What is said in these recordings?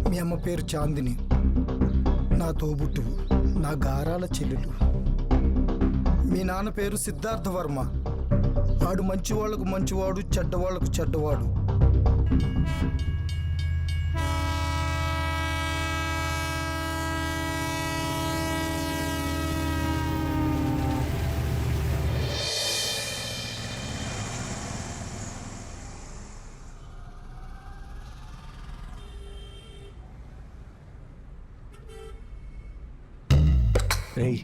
మీ అమ్మ పేరు చాందిని, నా తోబుట్టువు, నా గారాల చెల్లెలు. మీ నాన్న పేరు సిద్ధార్థ వర్మ, వాడు మంచివాళ్లకు మంచివాడు, చెడ్డవాళ్లకు చెడ్డవాడు. రేయ్,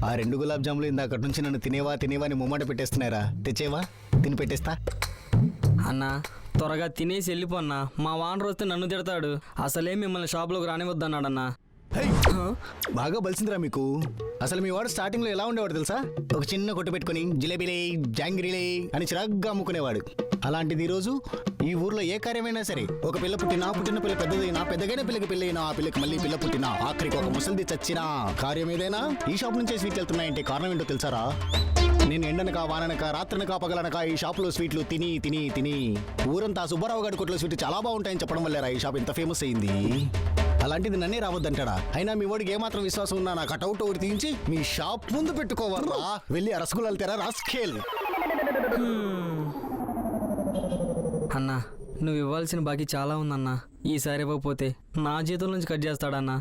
ఆ 2 గులాబ్ జాములు ఇందాకటి నుంచి నన్ను తినేవా అని ముమ్మట పెట్టేస్తున్నారా? తెచ్చేవా, తిని పెట్టేస్తా. అన్నా త్వరగా తినేసి వెళ్ళిపోన్నా, మా వానర్ వస్తే నన్ను తిడతాడు. అసలే మిమ్మల్ని షాప్లోకి రానివద్దన్నాడన్నా. బాగా బలిసిందిరా మీకు. అసలు మీ వాడు స్టార్టింగ్ లో ఎలా ఉండేవాడు తెలుసా? ఒక చిన్న కొట్టు పెట్టుకుని జిలేబీలే జాంగిరీలే అని చిరాగ్గా అమ్ముకునేవాడు. అలాంటిది ఈ రోజు ఈ ఊర్లో ఏ కార్యమైనా సరే, ఒక పిల్ల పుట్టిన పిల్ల పెద్దదైనా, పెద్దగైన పిల్లకి పెళ్ళైనా, ఆ పిల్లకి మళ్ళీ పిల్ల పుట్టినా, ఆఖరికి ఒక ముసలిది చచ్చినా, కార్యం ఏదైనా ఈ షాప్ నుంచే స్వీట్లు వెళ్తున్నాయంటే కారణం ఏంటో తెలుసారా? నేను ఎండనక వాననక రాత్రనక పగలనక ఈ షాప్లో స్వీట్లు తిని తిని తిని ఊరంతా సుబ్బారావు గారి కొట్లో స్వీట్లు చాలా బాగుంటాయని చెప్పడం వల్లేరా ఈ షాప్ ఇంత ఫేమస్ అయింది. అలాంటిది నన్నే రావద్దంటాడా? అయినా మీ వాడికి ఏమాత్రం విశ్వాసం ఉన్నా నా కటౌట్ ఒకటి తీయించి మీ షాప్ ముందు పెట్టుకోవాలా? వెళ్ళి ఆ రసగుల్లాలు తెరా రాస్కేల్. అన్నా నువ్వు ఇవ్వాల్సిన బాకీ చాలా ఉందన్నా, ఈసారి ఇవ్వకపోతే నా జీతం నుంచి కట్ చేస్తాడన్నా.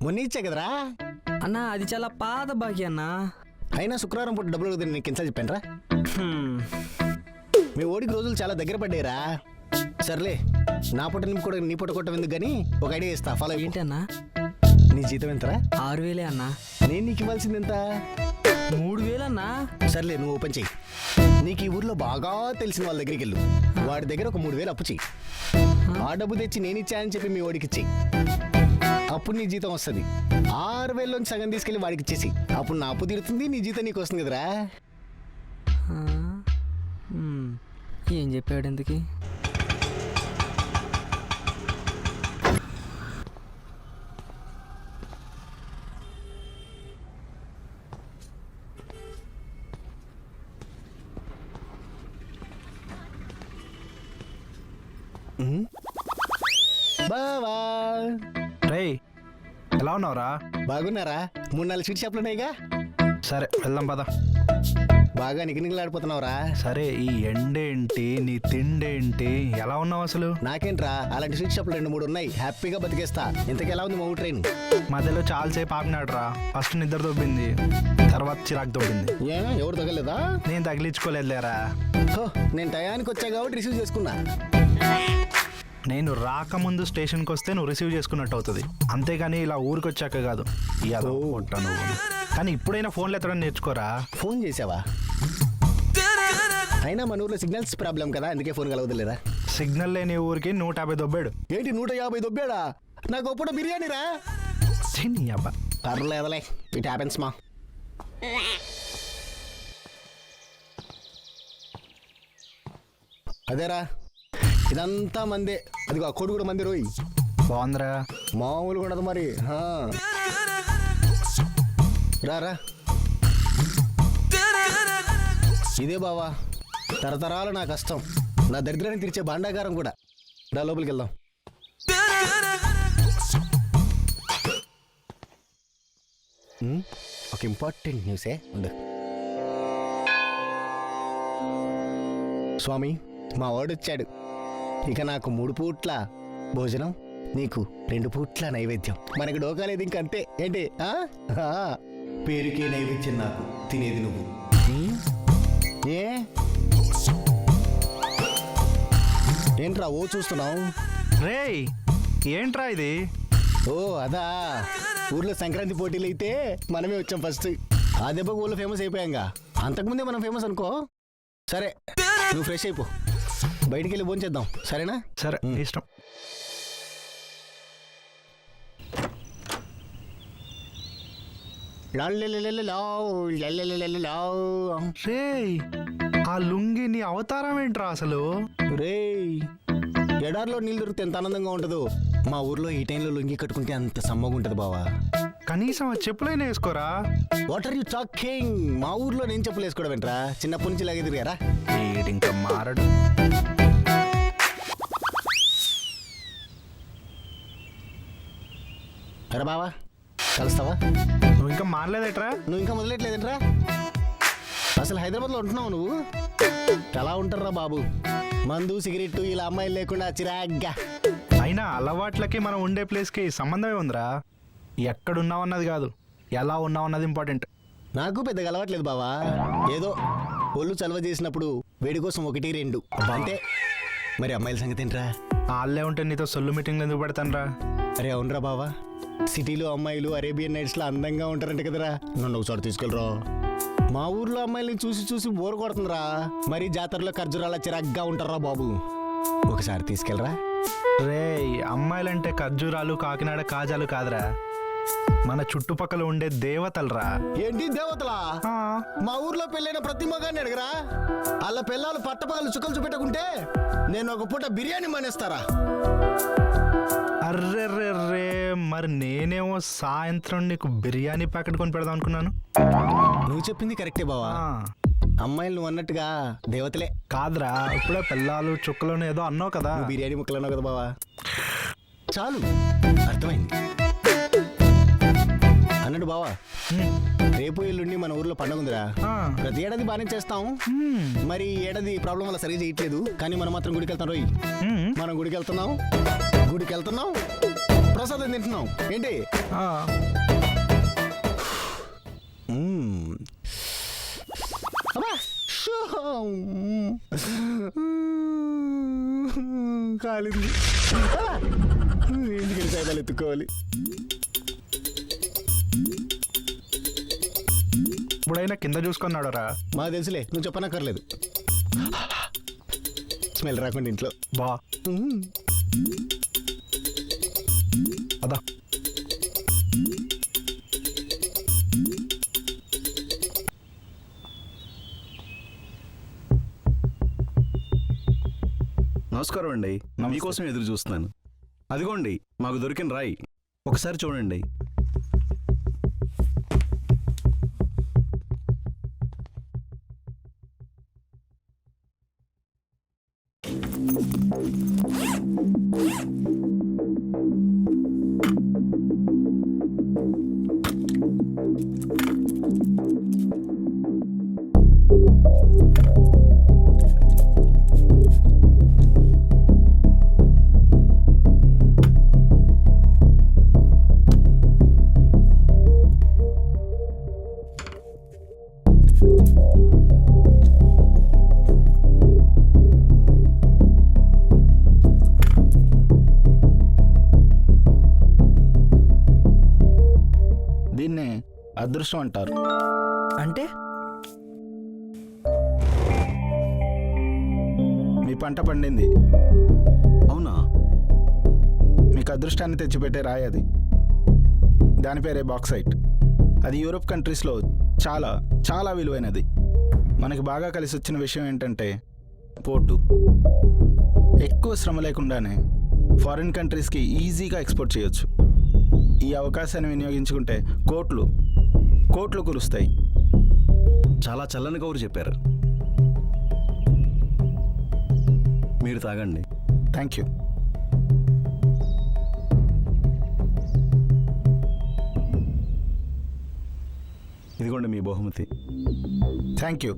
మొన్న ఇచ్చా కదరా అన్నా, అది చాలా పాత బాకీ అన్నా. అయినా శుక్రవారం పూట డబ్బులు వద్దని నీకు కింద చెప్పాను రా. మీ ఓడికి రోజులు చాలా దగ్గర పడ్డాయిరా. సర్లే, నా పూట నింపుకోవడం నీ పూట కొట్టం ఎందుకు, కానీ ఒక ఐడియా ఇస్తా, ఫాలో. ఏంటి అన్నా? నీ జీతం ఎంతరా? 6,000 అన్నా. నేను నీకు ఇవ్వాల్సింది ఎంత? 3,000 అన్నా. సర్లే, నువ్వు ఓపెన్ చెయ్యి. నీకు ఈ ఊర్లో బాగా తెలిసిన వాళ్ళ దగ్గరికి వెళ్ళు, వాడి దగ్గర ఒక 3,000 అప్పు చెయ్యి. ఆ డబ్బు తెచ్చి నేను ఇచ్చానని చెప్పి మీ ఓడికి ఇచ్చేయి. అప్పుడు నీ జీతం వస్తుంది. 6,000లోంచి సగం తీసుకెళ్ళి వాడికి ఇచ్చేసి, అప్పుడు నా అప్పు తీరుతుంది, నీ జీతం నీకు వస్తుంది కదరా. ఏం చెప్పాడు ఎందుకు? బావా, రేయ్ ఎలా ఉన్నావురా? బాగున్నారా? 3-4 స్వీట్ షాప్లు ఉన్నాయిగా. సరే వెళ్దాం పద. బాగా నిగనిగలాడిపోతున్నావురా. సరే, ఈ ఎండేంటి, నీ తిండేంటి, ఎలా ఉన్నావు అసలు? నాకేంట్రా, అలాంటి స్వీట్ షాప్లు 2-3 ఉన్నాయి, హ్యాపీగా బతికేస్తా. ఇంతకు ఎలా ఉంది మా ఊరు ట్రైన్? మధ్యలో చాలాసేపు ఆగినాడు రా. ఫస్ట్ నిద్ర దొబ్బింది, తర్వాత చిరాకు దొబ్బింది. ఎవరు తగలేదా? నేను తగిలించుకోలేదులేరా. నేను టయానికి వచ్చా కాబట్టి రిసీవ్ చేసుకున్నా. నేను రాకముందు స్టేషన్కి వస్తే నువ్వు రిసీవ్ చేసుకున్నట్టు అవుతుంది, అంతేగాని ఇలా ఊరికి వచ్చాక కాదు. నువ్వు కానీ ఇప్పుడైనా ఫోన్లు ఎత్తడం నేర్చుకోరా. ఫోన్ చేసావా? అయినా మన ఊర్లో సిగ్నల్స్ ప్రాబ్లం కదా, అందుకే ఫోన్ కలవదులేరా. సిగ్నల్ లేని ఊరికి 150 దొబ్బాడు. ఏంటి 150 దొబ్బాడా? నాకు ఒప్పుడు బిర్యానీ రా. అబ్బా పర్లేదలే, ఇట్ హ్యాపెన్స్ మా. అదేరా, ఇదంతా మందే. అదిగో ఆ కొడు కూడా మంది రోయి. బాగుందిరా. మామూలు కూడా మరి. రారా, ఇదే బావా తరతరాలు నా కష్టం, నా దరిద్రాన్ని తీర్చే భాండాగారం కూడా. రా లోపలికి వెళ్దాం. ఒక ఇంపార్టెంట్ న్యూసే ఉండు. స్వామి, మా వాడు వచ్చాడు. ఇక నాకు 3 పూట్ల భోజనం, నీకు 2 పూట్ల నైవేద్యం. మనకి డోకాలేదు ఇంకంతే. ఏంటి? పేరుకే నైవేద్యం నాకు, తినేది నువ్వు. ఏంట్రా ఓ చూస్తున్నావు? రేయ్ ఏంట్రా ఇది? ఓ అదా, ఊర్లో సంక్రాంతి పోటీలు అయితే మనమే వచ్చాం ఫస్ట్. ఆ దెబ్బకు ఊళ్ళో ఫేమస్ అయిపోయాంగా. అంతకుముందే మనం ఫేమస్ అనుకో. సరే, నువ్వు ఫ్రెష్ అయిపో, బయటికి వెళ్ళి భోంచేద్దాం, సరేనా? సరే, ఇష్టం. రేయ్, ఆ లుంగి నీ అవతారం ఏంట్రా అసలు? రేయ్, ఎడారిలో నీళ్ళు దొరికితే ఎంత ఆనందంగా ఉంటుందో, మా ఊర్లో ఈ టైంలో లుంగి కట్టుకుంటే అంత సమ్మగా ఉంటుంది బావా. కనీసం ఆ చెప్పులైనా వేసుకోరా. What are you talking? మా ఊర్లో నేను చెప్పులు వేసుకోవడం ఏంట్రా? చిన్నప్పటి నుంచి ఇలాగే తిరిగారా. ఇంకా మారడు. అరే బావా కలుస్తావా? నువ్వు ఇంకా మారలేదేట్రా? నువ్వు ఇంకా మొదలెట్లేదంట్రా? అసలు హైదరాబాద్లో ఉంటున్నావు నువ్వు? ఎలా ఉంటారా బాబు, మందు సిగరెట్ ఇలా అమ్మాయిలు లేకుండా చిరాగ్గా. అయినా అలవాట్లకి మనం ఉండే ప్లేస్కి సంబంధమే ఉందిరా. ఎక్కడున్నావు అన్నది కాదు, ఎలా ఉన్నావు అన్నది ఇంపార్టెంట్. నాకు పెద్దగా అలవాట్లేదు బావా, ఏదో ఒళ్ళు చలవ చేసినప్పుడు వేడి కోసం 1-2 అంటే. మరి అమ్మాయిల సంగతి ఏంట్రా? వాళ్ళే ఉంటే నీతో సొల్లు మీటింగ్లు ఎందుకు పెడతానరా? అరే అవునరా బావా, సిటీలో అమ్మాయిలు అరేబియన్ నైట్స్లో అందంగా ఉంటారంట కదరా. నన్ను ఒకసారి తీసుకెళ్ళరా. మా ఊర్లో అమ్మాయిలని చూసి చూసి బోర్ కొడుతుందిరా. మరి జాతరలో ఖర్జూరాల చిరాగ్గా ఉంటారా బాబు, ఒకసారి తీసుకెళ్ళరా. రే, అమ్మాయిలంటే ఖర్జూరాలు కాకినాడ కాజాలు కాదురా, మన చుట్టుపక్కల ఉండే దేవతలరా. ఏంటి దేవతలా? ఆ, మా ఊర్లో పెళ్ళైన ప్రతి మగాన్ని అడగరా. వాళ్ళ పిల్లలు పట్టపగలు చుక్కలు చూపెట్టకుంటే నేను ఒక పూట బిర్యానీ మానేస్తారా. అర్రెర్రెర్రే, మరి నేనేమో సాయంత్రం నీకు బిర్యానీ ప్యాకెట్ కొని పెడదాం అనుకున్నాను. నువ్వు చెప్పింది కరెక్టే బావా, ఆ, అమ్మాయిలు నువ్వు అన్నట్టుగా దేవతలే. కాదురా, ఇప్పుడే పిల్లలు చుక్కలోనే ఏదో అన్నావు కదా. నువ్వు బిర్యానీ ముక్కలు అన్నావు కదా బావా, చాలు అర్థమైంది. అన్నట్టు బావా, రేపు ఎల్లుండి మన ఊర్లో పండుగ ఉందిరా. ఆ, ప్రతి ఏడాది బాగానే చేస్తాం. మరి ఈ ఏడాది ప్రాబ్లం వల్ల సరిగ్గా చేయట్లేదు, కానీ మనం మాత్రం గుడికి వెళ్తాం. రోయ్, మనం గుడికి వెళ్తున్నాం, ప్రసాదం తింటున్నాం ఏంటి. ఆ. అబ్బా, షో. కాలింది. ఇంటికి సైదాలు ఎత్తుకోవాలి. ఇప్పుడైనా కింద చూసుకున్నాడు రా. మా తెలుసులే, నువ్వు చెప్పనక్కర్లేదు. స్మెల్ రాకుండా ఇంట్లో. బా అదా, నమస్కారం అండి, మీకోసం ఎదురు చూస్తున్నాను. అదిగోండి మాకు దొరికిన రాయి, ఒకసారి చూడండి. దీన్నే అదృష్టం అంటారు. అంటే మీ పంట పండింది, అవునా? మీకు అదృష్టాన్ని తెచ్చిపెట్టే రాయి అది. దాని పేరే బాక్సైట్. అది యూరోప్ కంట్రీస్లో చాలా చాలా విలువైనది. మనకి బాగా కలిసి వచ్చిన విషయం ఏంటంటే పోర్టు. ఎక్కువ శ్రమ లేకుండానే ఫారిన్ కంట్రీస్కి ఈజీగా ఎక్స్పోర్ట్ చేయొచ్చు. ఈ అవకాశాన్ని వినియోగించుకుంటే కోట్లు కోట్లు కురుస్తాయి. చాలా చల్లని కౌరు చెప్పారు. మీరు తాగండి. Thank you. ఇదిగోండి మీ బహుమతి. Thank you.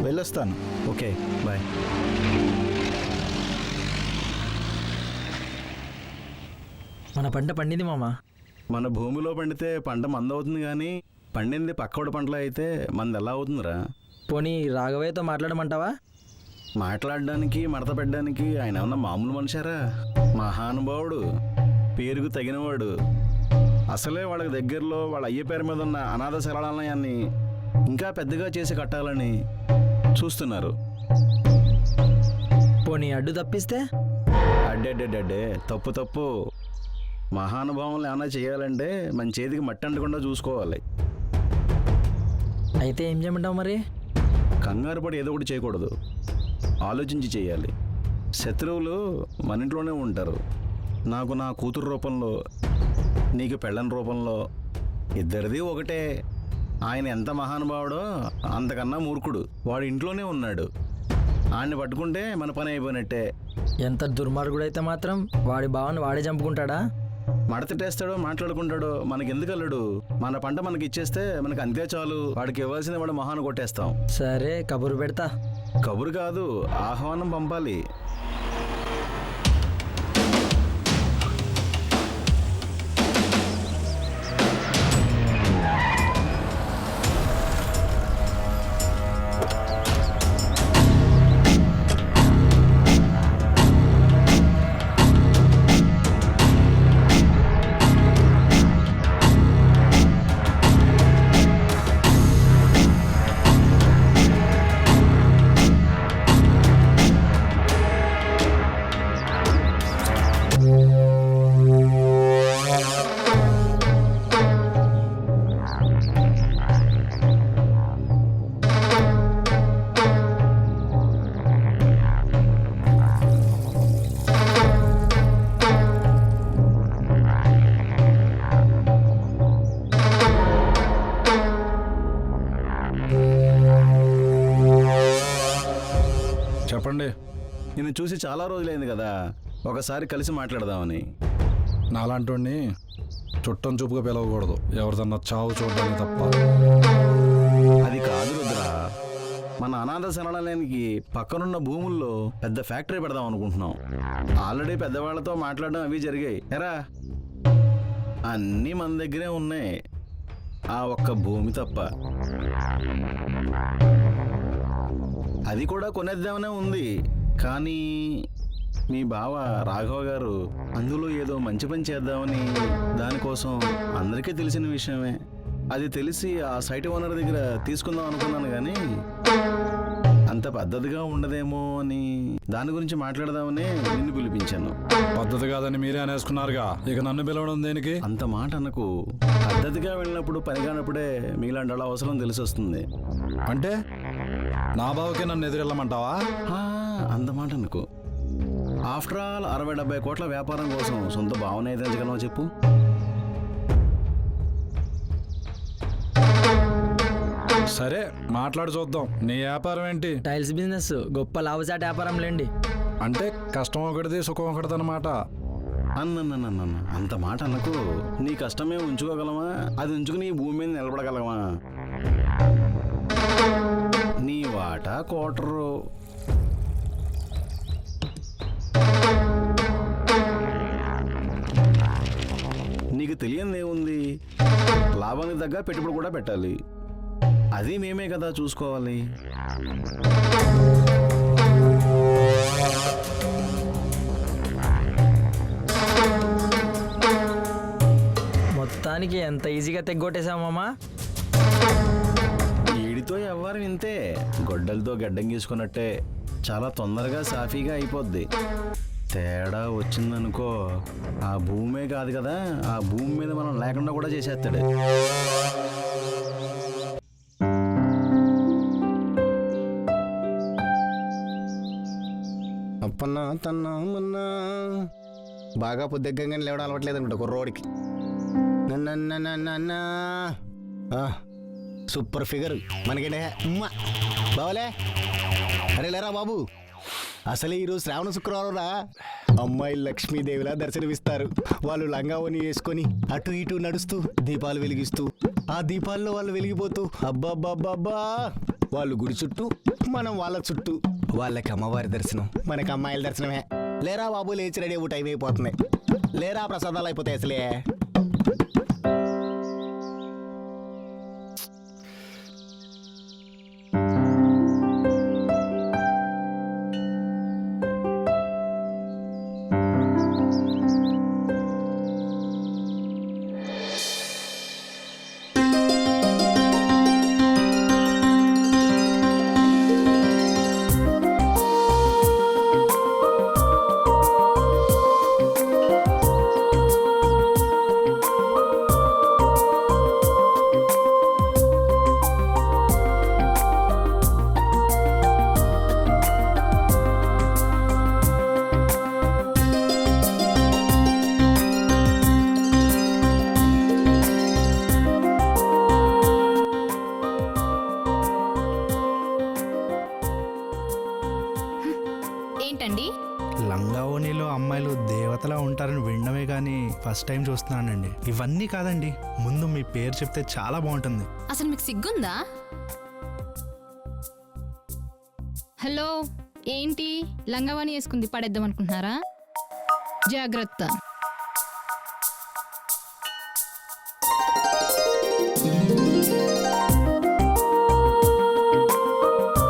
వెళ్ళొస్తాను. Okay, bye. మన పంట పండింది మామ. మన భూమిలో పండితే పంట మందవుతుంది, కానీ పండింది పక్కోడి పంటలో అయితే మంది ఎలా అవుతుందిరా? పోనీ రాఘవయ్యతో మాట్లాడమంటావా? మాట్లాడడానికి మడత పెట్టడానికి ఆయన ఏమన్నా మామూలు మనిషారా? మహానుభావుడు, పేరుకు తగినవాడు. అసలే వాళ్ళకి దగ్గరలో వాళ్ళ అయ్య పేరు మీద ఉన్న అనాథ శరణాలయాన్ని ఇంకా పెద్దగా చేసి కట్టాలని చూస్తున్నారు. పోనీ అడ్డు తప్పిస్తే? అడ్డే తప్పు తప్పు. మహానుభావులు ఏమైనా చేయాలంటే మన చేతికి మట్టి అంటకుండా చూసుకోవాలి. అయితే ఏం చేయమంటావు మరి? కంగారు పడి ఏదో ఒకటి చేయకూడదు, ఆలోచించి చేయాలి. శత్రువులు మన ఇంట్లోనే ఉంటారు. నాకు నా కూతురు రూపంలో, నీకు పెళ్ళని రూపంలో, ఇద్దరిది ఒకటే. ఆయన ఎంత మహానుభావుడో అంతకన్నా మూర్ఖుడు. వాడు ఇంట్లోనే ఉన్నాడు. ఆయన్ని పట్టుకుంటే మన పని అయిపోయినట్టే. ఎంత దుర్మార్గుడైతే మాత్రం వాడి బావని వాడే చంపుకుంటాడా? మడతటేస్తాడో మాట్లాడుకుంటాడో మనకెందుకు అల్లుడు? మన పంట మనకి ఇచ్చేస్తే మనకు అంతే చాలు. వాడికి ఇవ్వాల్సిన వాడు మహాను కొట్టేస్తాం. సరే కబురు పెడతా. కబురు కాదు, ఆహ్వానం పంపాలి. చెప్పండి. నిన్ను చూసి చాలా రోజులైంది కదా, ఒకసారి కలిసి మాట్లాడదామని. నాలాంటి చుట్టం చూపుగా పిలవకూడదు, ఎవరిదన్నా చావు చూడడానికి తప్ప. అది కాదు రుద్ర, మన అనాథ శరణాలయానికి పక్కనున్న భూముల్లో పెద్ద ఫ్యాక్టరీ పెడదాం అనుకుంటున్నాం. ఆల్రెడీ పెద్దవాళ్లతో మాట్లాడడం అవి జరిగాయి. ఎరా, అన్నీ మన దగ్గరే ఉన్నాయి, ఆ ఒక్క భూమి తప్ప. అది కూడా కొనేద్దామనే ఉంది. కానీ మీ బావ రాఘవ గారు అందులో ఏదో మంచి పని చేద్దామని, దానికోసం అందరికీ తెలిసిన విషయమే. అది తెలిసి ఆ సైట్ ఓనర్ దగ్గర తీసుకుందాం అనుకున్నాను, కానీ అంత పద్ధతిగా ఉండదేమో అని దాని గురించి మాట్లాడదామని నిన్ను పిలిపించాను. పద్ధతి కాదని మీరే అనేసుకున్నారుగా, ఇక నన్ను పిలవడం దేనికి? అంత మాట అనకు. పద్ధతిగా వెళ్ళినప్పుడు పని కానప్పుడే మీలాంటి వాళ్ళ అవసరం తెలిసి వస్తుంది. అంటే నా బావకే నన్ను ఎదురెళ్ళమంటావా? అంత మాట అనుకో. ఆఫ్టర్ ఆల్ 60-70 కోట్ల వ్యాపారం కోసం సొంత భావన ఎదిరించగలవా చెప్పు? సరే మాట్లాడి చూద్దాం. నీ వ్యాపారం ఏంటి? టైల్స్ బిజినెస్, గొప్ప లాభసాటి వ్యాపారం లేండి. అంటే కష్టం ఒకటిది సుఖం ఒకటిది అన్నమాట. అన్న అంత మాట అనకు. నీ కష్టమే ఉంచుకోగలమా? అది ఉంచుకుని ఈ భూమి మీద నిలబడగలమా? నీ వాటా కోటరు. నీకు తెలియనిదేముంది, లాభానికి తగ్గ పెట్టుబడి కూడా పెట్టాలి. అది మేమే కదా చూసుకోవాలి. మొత్తానికి ఎంత ఈజీగా తెగ్గొట్టేశామమ్మా. ఈడితో ఎవ్వరు ఇంతే, గొడ్డలతో గడ్డం గీసుకున్నట్టే. చాలా తొందరగా సాఫీగా అయిపోద్ది. తేడా వచ్చిందనుకో, ఆ భూమే కాదు కదా, ఆ భూమి మీద మనం లేకుండా కూడా చేసేస్తాడు. అప్పన్నా తన్నా మొన్నా బాగా పొద్దుగానే లేవడం అలవట్లేదు అనుకుంటా కుర్రోడికి. Super figure మనకేంటే బావలే. అరే లేరా బాబు, అసలే ఈరోజు శ్రావణ శుక్రవారం రా. అమ్మాయిలు లక్ష్మీదేవిలా దర్శనమిస్తారు. వాళ్ళు లంగావని వేసుకొని అటు ఇటు నడుస్తూ దీపాలు వెలిగిస్తూ, ఆ దీపాల్లో వాళ్ళు వెలిగిపోతూ, అబ్బాబ్బాబ్బా వాళ్ళు గుడి చుట్టూ, మనం వాళ్ళ చుట్టూ. వాళ్ళకి అమ్మవారి దర్శనం, మనకి అమ్మాయిల దర్శనమే. లేరా బాబు, లేచి రెడీ టైం అయిపోతున్నాయి. లేరా, ప్రసాదాలు అయిపోతాయి అసలే. వినడమే కానీ ఫస్ట్ టైం చూస్తున్నానండి. ఇవన్నీ కాదండి, ముందు మీ పేరు చెప్తే చాలా బాగుంటుంది. అసలు మీకు సిగ్గుందా? హలో, ఏంటి లంగావాణి వేసుకుంది పడేద్దాం అనుకుంటున్నారా? జాగ్రత్త.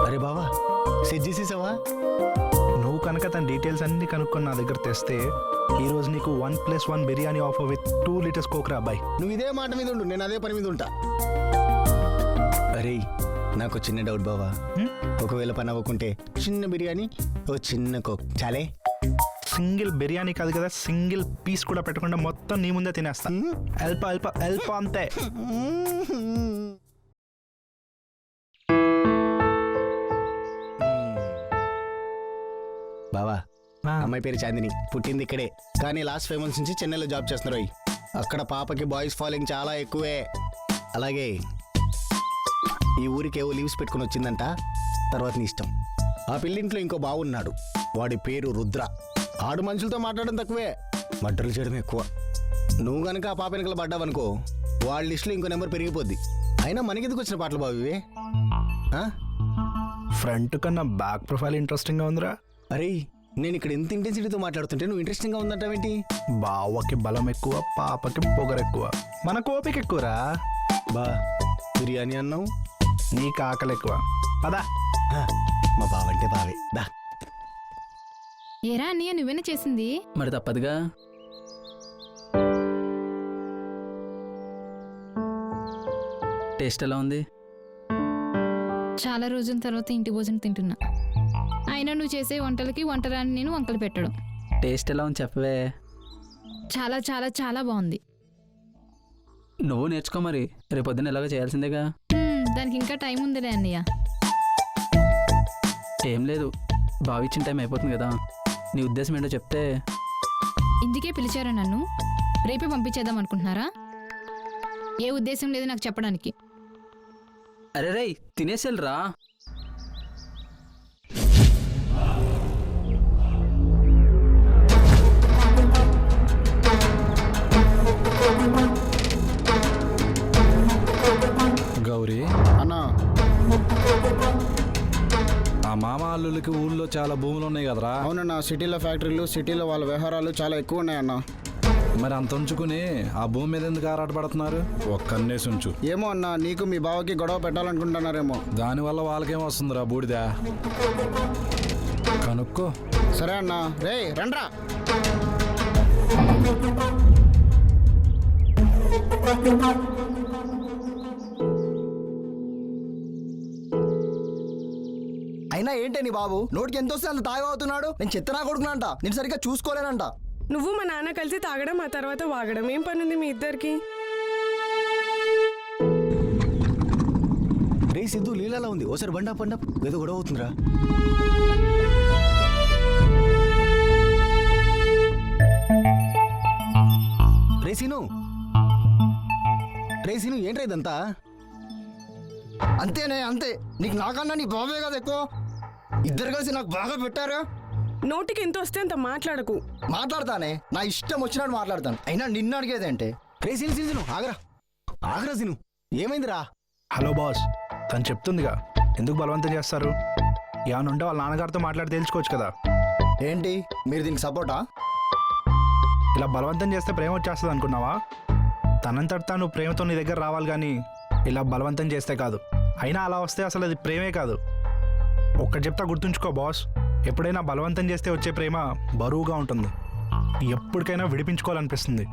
అరే బావా, సెట్ చేసేసావా? నువ్వు కనుక తన డీటెయిల్స్ అన్ని కనుక్కొని నా దగ్గర తెస్తే ఈరోజు నీకు 1+1 biryani offer with 2 litres coke రా అబ్బాయి. నువ్వు ఇదే మాట మీద ఉండు, నేను అదే పని మీద ఉంటా. అరే నాకు చిన్న డౌట్ బావా, ఒకవేళ పని అవ్వకుంటే చిన్న బిర్యానీ ఓ చిన్న కోక్ చాలే. సింగిల్ బిర్యానీ కాదు కదా, సింగిల్ పీస్ కూడా పెట్టకుండా మొత్తం నీ ముందే తినేస్తా. అల్ప అల్ప అల్ప అంతే. బావా, అమ్మాయి పేరు చాందిని, పుట్టింది ఇక్కడే కానీ లాస్ట్ 5 months నుంచి చెన్నైలో జాబ్ చేస్తున్నారు. అక్కడ పాపకి బాయ్స్ ఫాలోయింగ్ చాలా ఎక్కువే. అలాగే ఈ ఊరికి ఏవో లీవ్స్ పెట్టుకుని వచ్చిందంట, తర్వాత నీ ఇష్టం. ఆ పిల్లింట్లో ఇంకో బావున్నాడు, వాడి పేరు రుద్ర. ఆడు మనుషులతో మాట్లాడడం తక్కువే, మర్డర్లు చేయడం ఎక్కువ. నువ్వు కనుక ఆ పాప వెనకలు పడ్డావనుకో, వాళ్ళ లిస్టులో ఇంకో నెంబర్ పెరిగిపోద్ది. అయినా మనకెందుకు వచ్చిన పాటలు బాబు ఇవే? ఫ్రంట్ కన్నా బ్యాక్ ప్రొఫైల్ ఇంట్రెస్టింగ్గా ఉందిరా. అరే నేను ఇక్కడ ఎంత ఇంటెన్సిటీతో మాట్లాడుతుంటే నువ్వు ఇంట్రెస్టింగ్గా ఉందంటావేంటి? బావకి బలం ఎక్కువ, పాపకి పొగరు ఎక్కువ, మన కోపిక ఎక్కువరా. బా బిర్యానీ అన్నావు, నీకు ఆకలి ఎక్కువ. పదా మా బావంటే బావే దా. ఏరా అన్నయ్య, నువ్వేనా చేసింది? మరి తప్పదుగా. టేస్ట్ ఎలా ఉంది? చాలా రోజుల తర్వాత ఇంటి భోజనం తింటున్నా. అయినా నువ్వు చేసే వంటలకి వంటరాని నేను వంకలు పెట్టడం. టేస్ట్ ఎలా ఉంది చెప్పవే. చాలా చాలా చాలా బాగుంది. నువ్వు నేర్చుకో మరి, రేపు పొద్దున్న ఎలాగో చేయాల్సిందేగా. దానికి ఇంకా టైం ఉందిలే అన్నయ్య. ఏం లేదు, బావిచ్చిన టైం అయిపోతుంది కదా. నీ ఉద్దేశం ఏంటో చెప్తే. ఇందుకే పిలిచారా నన్ను? రేపే పంపించేద్దాం అనుకుంటున్నారా? ఏ ఉద్దేశం లేదు నాకు చెప్పడానికి. అరే రేయ్, తినేసేళ్ళరా. గౌరీ అన్నా, ఆ మామ అల్లులకి ఊళ్ళో చాలా భూములు ఉన్నాయి కదరా. అవునన్నా, సిటీలో ఫ్యాక్టరీలు, సిటీలో వాళ్ళ వ్యవహారాలు చాలా ఎక్కువ ఉన్నాయన్నా. మరి అంత ఉంచుకుని ఆ భూమి మీద ఎందుకు ఆరాటపడుతున్నారు? ఒక్కన్నేసి ఉంచు. ఏమో అన్నా, నీకు మీ బావకి గొడవ పెట్టాలనుకుంటున్నారేమో. దానివల్ల వాళ్ళకేం వస్తుందిరా బూడిదా, కనుక్కో. సరే అన్నా, రే రండ్రా. అయినా ఏంటే నీ బాబు నోటికి ఎంత వస్తే అంత తాగి అవుతున్నాడు. నేను చెత్తనా కొడుకునంట, నేను సరిగ్గా చూసుకోలేనంట. నువ్వు మా నాన్న కలిసి తాగడం, ఆ తర్వాత వాగడం. ఏం పని ఉంది మీ ఇద్దరికి? రే సిద్ధు, లీలాలా ఉంది, ఓసారి బండా పండా ఏదో గొడవ అవుతుందిరా. రేసీను ఏంట్రా ఇదంతా? అంతేనే అంతే, నీకు నాకన్నా నీ బాబే కదా ఎక్కువ. ఇద్దరు కలిసి నాకు బాగా పెట్టారా. నోటికి ఎంత వస్తే అంత మాట్లాడకు. మాట్లాడతానే, నా ఇష్టం వచ్చినట్టు మాట్లాడతాను. అయినా నిన్ను అడిగేదేంటే? రేసీను ఆగరా ఆగరా సీను, ఏమైందిరా? హలో బాస్, తను చెప్తుందిగా, ఎందుకు బలవంతం చేస్తారు? ఏమైనా ఉంటే వాళ్ళ నాన్నగారితో మాట్లాడి తెలుసుకోవచ్చు కదా. ఏంటి మీరు దీనికి సపోర్టా? ఇలా బలవంతం చేస్తే ప్రేమ వచ్చేస్తుంది అనుకున్నావా? తనంతట తాను ప్రేమతో నీ దగ్గర రావాలి కానీ ఇలా బలవంతం చేస్తే కాదు. అయినా అలా వస్తే అసలు అది ప్రేమే కాదు. ఒక్కటి చెప్తా గుర్తుంచుకో బాస్, ఎప్పుడైనా బలవంతం చేస్తే వచ్చే ప్రేమ బరువుగా ఉంటుంది, ఎప్పటికైనా విడిపించుకోవాలనిపిస్తుంది.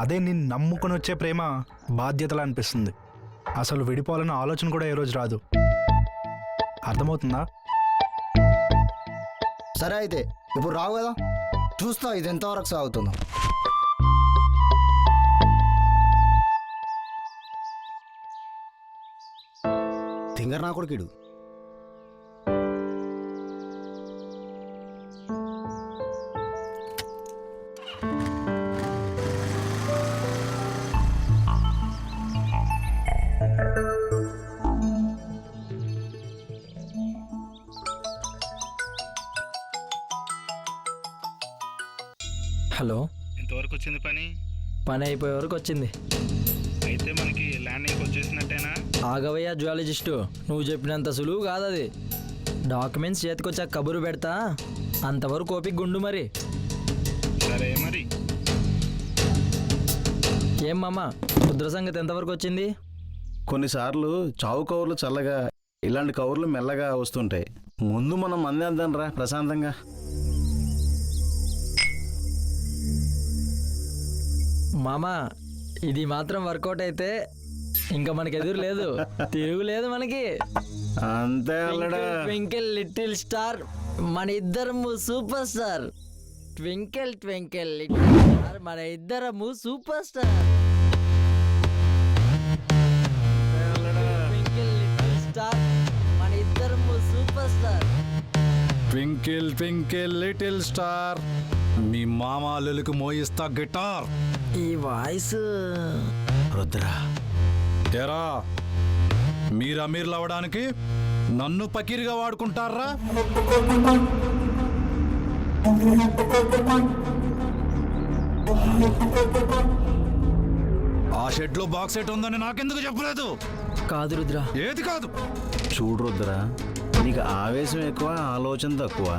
అదే నిన్ను నమ్ముకొని వచ్చే ప్రేమ బాధ్యతలా అనిపిస్తుంది. అసలు విడిపోవాలన్న ఆలోచన కూడా ఏ రోజు రాదు. అర్థమవుతుందా? సరే అయితే ఇప్పుడు రావు కదా, చూస్తా ఇది ఎంతవరకు సాగుతుందో. తింగర్ నా కొడుకుడు. హలో. ఇంతవరకు వచ్చింది పని? పని అయిపోయే వరకు వచ్చింది. అయితే మనకి ల్యాండింగ్ వచ్చేసినట్టేనా? ఆగవయ్యా జ్వాలజిస్టు, నువ్వు చెప్పినంత సులువు కాదు అది. డాక్యుమెంట్స్ చేతికొచ్చాక కబురు పెడతా, అంతవరకు ఓపిక గుండు మరి. సరే మరి. ఏం మామ, ముద్ర సంగతి ఎంతవరకు వచ్చింది? కొన్నిసార్లు చావు కవర్లు చల్లగా, ఇలాంటి కవర్లు మెల్లగా వస్తుంటాయి. ముందు మనం అందేద్దాం రా ప్రశాంతంగా. మామ, ఇది మాత్రం వర్కౌట్ అయితే ఇంకా మనకి ఎదురు లేదు, తిరుగు లేదు మనకి. అంతే అల్లడా. ట్వింకిల్ లిటిల్ స్టార్, మన ఇద్దరము super star. Twinkle twinkle little star, మన ఇద్దరము super star. Twinkle little star, మన ఇద్దరము super star. Twinkle twinkle little star, మీ మామాలకు మోయిస్తా గిటార్. ఈ వాయిస్ రుద్రా, ఏరా, మీరు అమీర్లు అవ్వడానికి నన్ను పకీర్గా వాడుకుంటారా? ఆ షెడ్ లో బాక్స్ సెట్ ఉందని నాకెందుకు చెప్పలేదు? కాదు రుద్ర, ఏది కాదు? చూడు రుద్రా, నీకు ఆవేశం ఎక్కువ, ఆలోచన తక్కువ.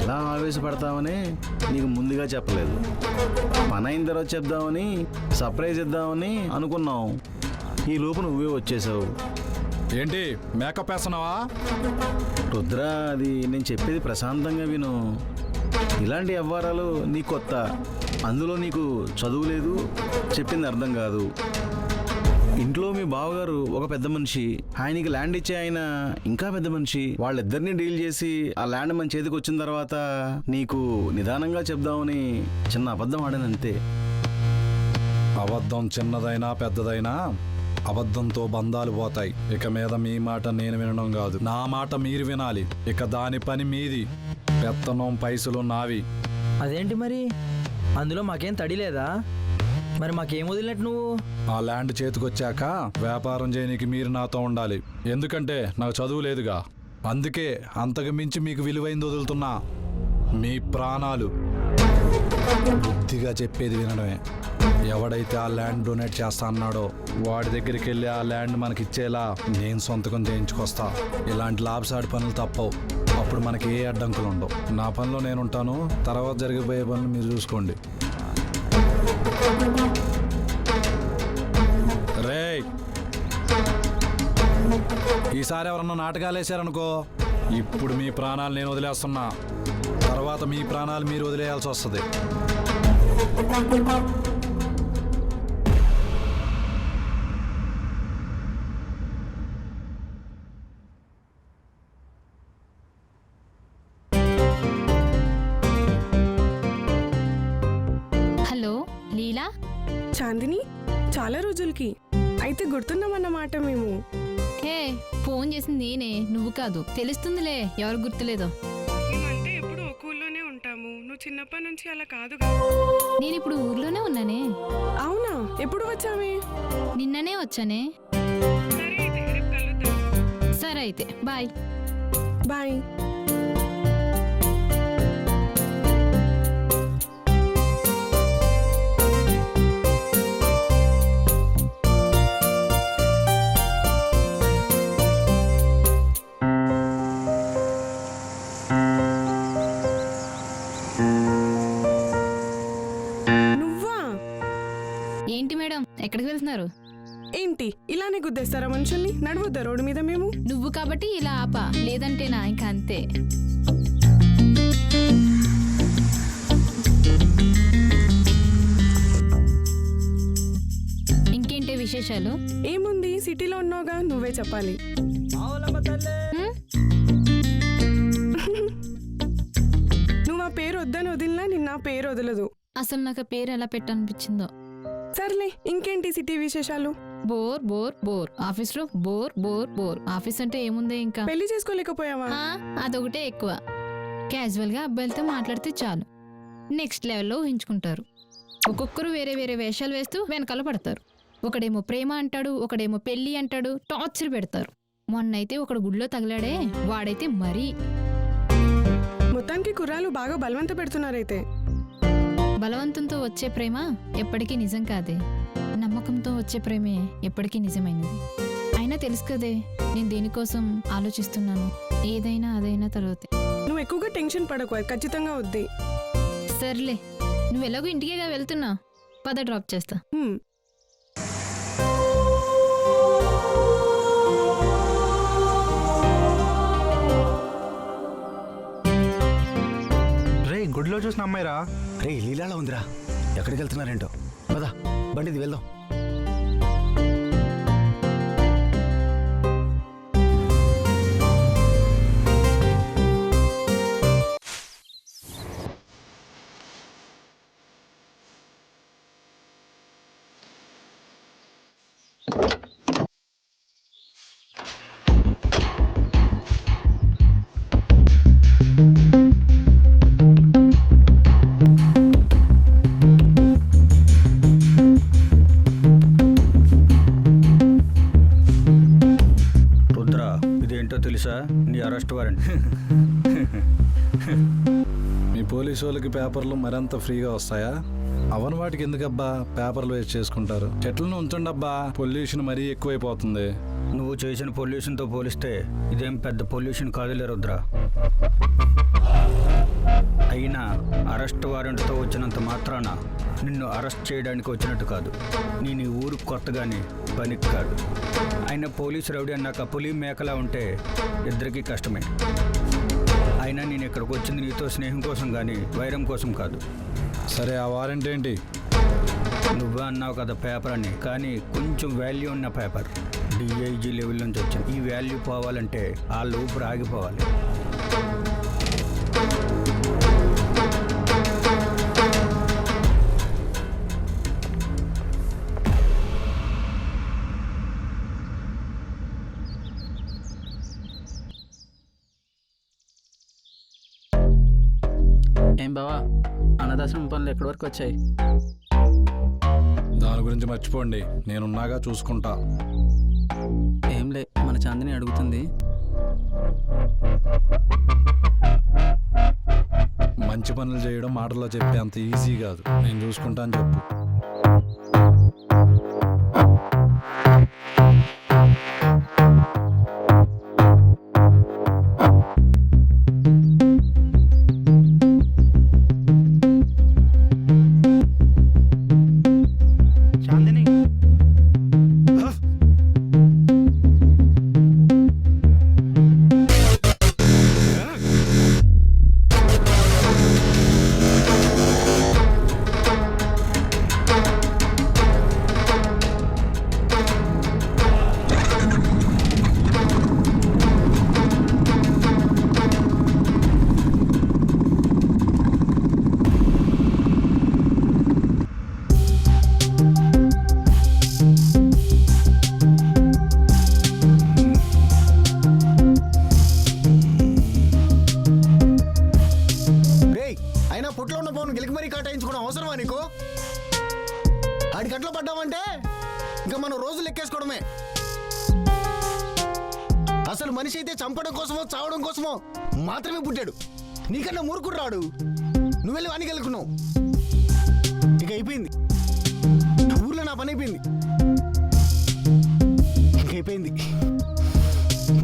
ఎలా ఆవేశపడతామని నీకు ముందుగా చెప్పలేదు. పని అయిన తర్వాత చెప్దామని, సర్ప్రైజ్ ఇద్దామని అనుకున్నాం. ఈ లోపు నువ్వే వచ్చేసావు. ఏంటి మేకప్ వేస్తున్నావా? రుద్రా, అది నేను చెప్పేది ప్రశాంతంగా విను. ఇలాంటి వ్యవహారాలు నీకు కొత్త. అందులో నీకు చదువు లేదు, చెప్పింది అర్థం కాదు. ఇంట్లో మీ బావగారు ఒక పెద్ద మనిషి, ఆయనకి ల్యాండ్ ఇచ్చే ఆయన ఇంకా పెద్ద మనిషి. వాళ్ళిద్దరిని డీల్ చేసి ఆ ల్యాండ్ మన చేతికి వచ్చిన తర్వాత నీకు నిదానంగా చెప్దామని చిన్న అబద్ధం ఆడానంతే. అబద్ధం చిన్నదైనా పెద్దదైనా అబద్ధంతో బంధాలు పోతాయి. ఇక మీద మీ మాట నేను వినడం కాదు, నా మాట మీరు వినాలి. ఇక దాని పని మీది, పెత్తనం పైసలు నావి. అదేంటి మరి? అందులో మాకేం తడి లేదా? మరి మాకేం వదిలినట్టు నువ్వు? ఆ ల్యాండ్ చేతికొచ్చాక వ్యాపారం చేయనీకి మీరు నాతో ఉండాలి. ఎందుకంటే నాకు చదువు లేదుగా. అందుకే అంతకు మించి మీకు విలువైంది వదులుతున్నా, మీ ప్రాణాలు. బుద్ధిగా చెప్పేది వినడమే. ఎవడైతే ఆ ల్యాండ్ డొనేట్ చేస్తా అన్నాడో వాడి దగ్గరికి వెళ్ళి ఆ ల్యాండ్ మనకి ఇచ్చేలా నేను సొంతకం చేయించుకొస్తా. ఇలాంటి లాభసాటి పనులు తప్పవు. అప్పుడు మనకి ఏ అడ్డంకులు ఉండవు. నా పనిలో నేను ఉంటాను, తర్వాత జరిగిపోయే పనులు మీరు చూసుకోండి. రేయ్, ఈసారి ఎవరన్నా నాటకాలు వేసారనుకో, ఇప్పుడు మీ ప్రాణాలు నేను వదిలేస్తున్నా, తర్వాత మీ ప్రాణాలు మీరు వదిలేయాల్సి వస్తుంది. హలో లీలా. చాందిని, చాలా రోజులకి అయితే గుర్తున్నామన్నమాట మేము. హే, ఫోన్ చేసింది నేనే, నువ్వు కాదు. తెలుస్తుందిలే ఎవరు గుర్తులేదో. మేమంటే ఎప్పుడు ఒక ఊళ్ళోనే ఉంటాము. నువ్వు చిన్నప్పటి నుంచి అలా కాదు. నేను ఇప్పుడు ఊర్లోనే ఉన్నానే. అవునా? ఎప్పుడు వచ్చామే? నిన్ననే వచ్చానే. సరే అయితే రేపు కలుద్దాం. సరే అయితే బాయ్. బాయ్. ఏంటి మేడం, ఎక్కడికి వెళ్తున్నారు? ఏంటి ఇలానే గుద్దేస్తారా మనుషుల్ని? నడవద్దా రోడ్డు మీద మేము? నువ్వు కాబట్టి ఇలా ఆపా, లేదంటేనా ఇంకా అంతే. ఇంకేంటి విశేషాలు? ఏముంది, సిటీలో ఉన్నావుగా, నువ్వే చెప్పాలి. హ్మ్? నువ్వు ఆ పేరు వద్దని వదిలినా నిన్న ఆ పేరు వదలదు. అసలు నాకు ఆ పేరు ఎలా పెట్టనిపించిందో. సర్లే, ఇంకేంటి సిటీ విశేషాలు? Bore bore bore. ఆఫీస్ లో బోర్ బోర్ బోర్. ఆఫీస్ అంటే ఏముంది ఇంకా? పెళ్లి చేసుకోలేకపోయావా? అదొకటే ఎక్కువ. క్యాజువల్ గా అబ్బాయిలతో మాట్లాడితే చాలు, నెక్స్ట్ లెవెల్లో ఊహించుకుంటారు. ఒక్కొక్కరు వేరే వేరే వేషాలు వేస్తూ వెనకాల పడతారు. ఒకడేమో ప్రేమ అంటాడు, ఒకడేమో పెళ్లి అంటాడు, టార్చర్ పెడతారు. మొన్నైతే ఒకడు గుడిలో తగిలాడే, వాడైతే మరీ. మొత్తానికి కుర్రాలు బాగా బలవంత పెడుతున్నారైతే. బలవంతంతో వచ్చే ప్రేమ ఎప్పటికీ నిజం కాదే. నమ్మకంతో వచ్చే ప్రేమే ఎప్పటికీ నిజమైనది. అయినా తెలుసు కదే నేను దేనికోసం ఆలోచిస్తున్నాను. ఏదైనా అదైనా తర్వాతే. నువ్వు ఎక్కువగా టెన్షన్ పడకు, అది ఖచ్చితంగా వద్ది. సర్లే, నువ్వు ఎలాగో ఇంటికేగా వెళ్తున్నా, పద డ్రాప్ చేస్తా. రే గుడిలో చూసిన అమ్మాయిరా. రే లీలాలో ఉందిరా, ఎక్కడికి వెళ్తున్నారేంటో. పదా బండిది వెళ్దాం. రుద్ర, ఇదేంటో తెలుసా? నీ అరెస్ట్ వారెంట్. మీ పోలీసు వాళ్ళకి పేపర్లు మరింత ఫ్రీగా వస్తాయా? అవని వాటికి ఎందుకబ్బా పేపర్లు వేస్ట్ చేసుకుంటారు? చెట్లను ఉంచండి అబ్బా, పొల్యూషన్ మరీ ఎక్కువైపోతుంది. నువ్వు చేసిన పొల్యూషన్తో పోలిస్తే ఇదేం పెద్ద పొల్యూషన్ కాదులే రుద్ర. అయినా అరెస్ట్ వారెంట్తో వచ్చినంత మాత్రాన నిన్ను అరెస్ట్ చేయడానికి వచ్చినట్టు కాదు. నేను ఈ ఊరికి కొత్తగానే పనికి కాదు. అయినా పోలీసు రౌడీ అన్నాక పులి మేకలా ఉంటే ఇద్దరికీ కష్టమే. అయినా నేను ఇక్కడికి వచ్చింది నీతో స్నేహం కోసం కానీ వైరం కోసం కాదు. సరే, ఆ వారెంట్ ఏంటి? నువ్వే అన్నావు కదా పేపర్ అని, కానీ కొంచెం వాల్యూ ఉన్న పేపర్. డిఐజీ లెవెల్ నుంచి వచ్చింది. ఈ వాల్యూ పోవాలంటే ఆ ఊపిరి ఆగిపోవాలి. ఏం బావా, అన్నదాశ్రమం పనులు ఎక్కడి వరకు వచ్చాయి? దాని గురించి మర్చిపోండి, నేనున్నాగా చూసుకుంటా. ఏంలే, మన చాందిని అడుగుతుంది. మంచి పనులు చేయడం మాటల్లో చెప్పే అంత ఈజీ కాదు. నేను చూసుకుంటా అని చెప్పు. చాందిని, అయినా పొట్లో ఉన్న పవన్ గెలికి మరీ కాటాయించుకోవడం అవసరమా నీకు? ఆడి గంటలో పడ్డామంటే ఇంకా మనం రోజులు లెక్కేసుకోవడమే. అసలు మనిషి అయితే చంపడం కోసమో చావడం కోసమో మాత్రమే పుట్టాడు. నీకన్నా మూర్ఖుడు రాడు. నువ్వెళ్ళి వానికి గెలుకున్నావు. ఇక అయిపోయింది, ఊర్లో నా పని అయిపోయింది. ఇంక అయిపోయింది,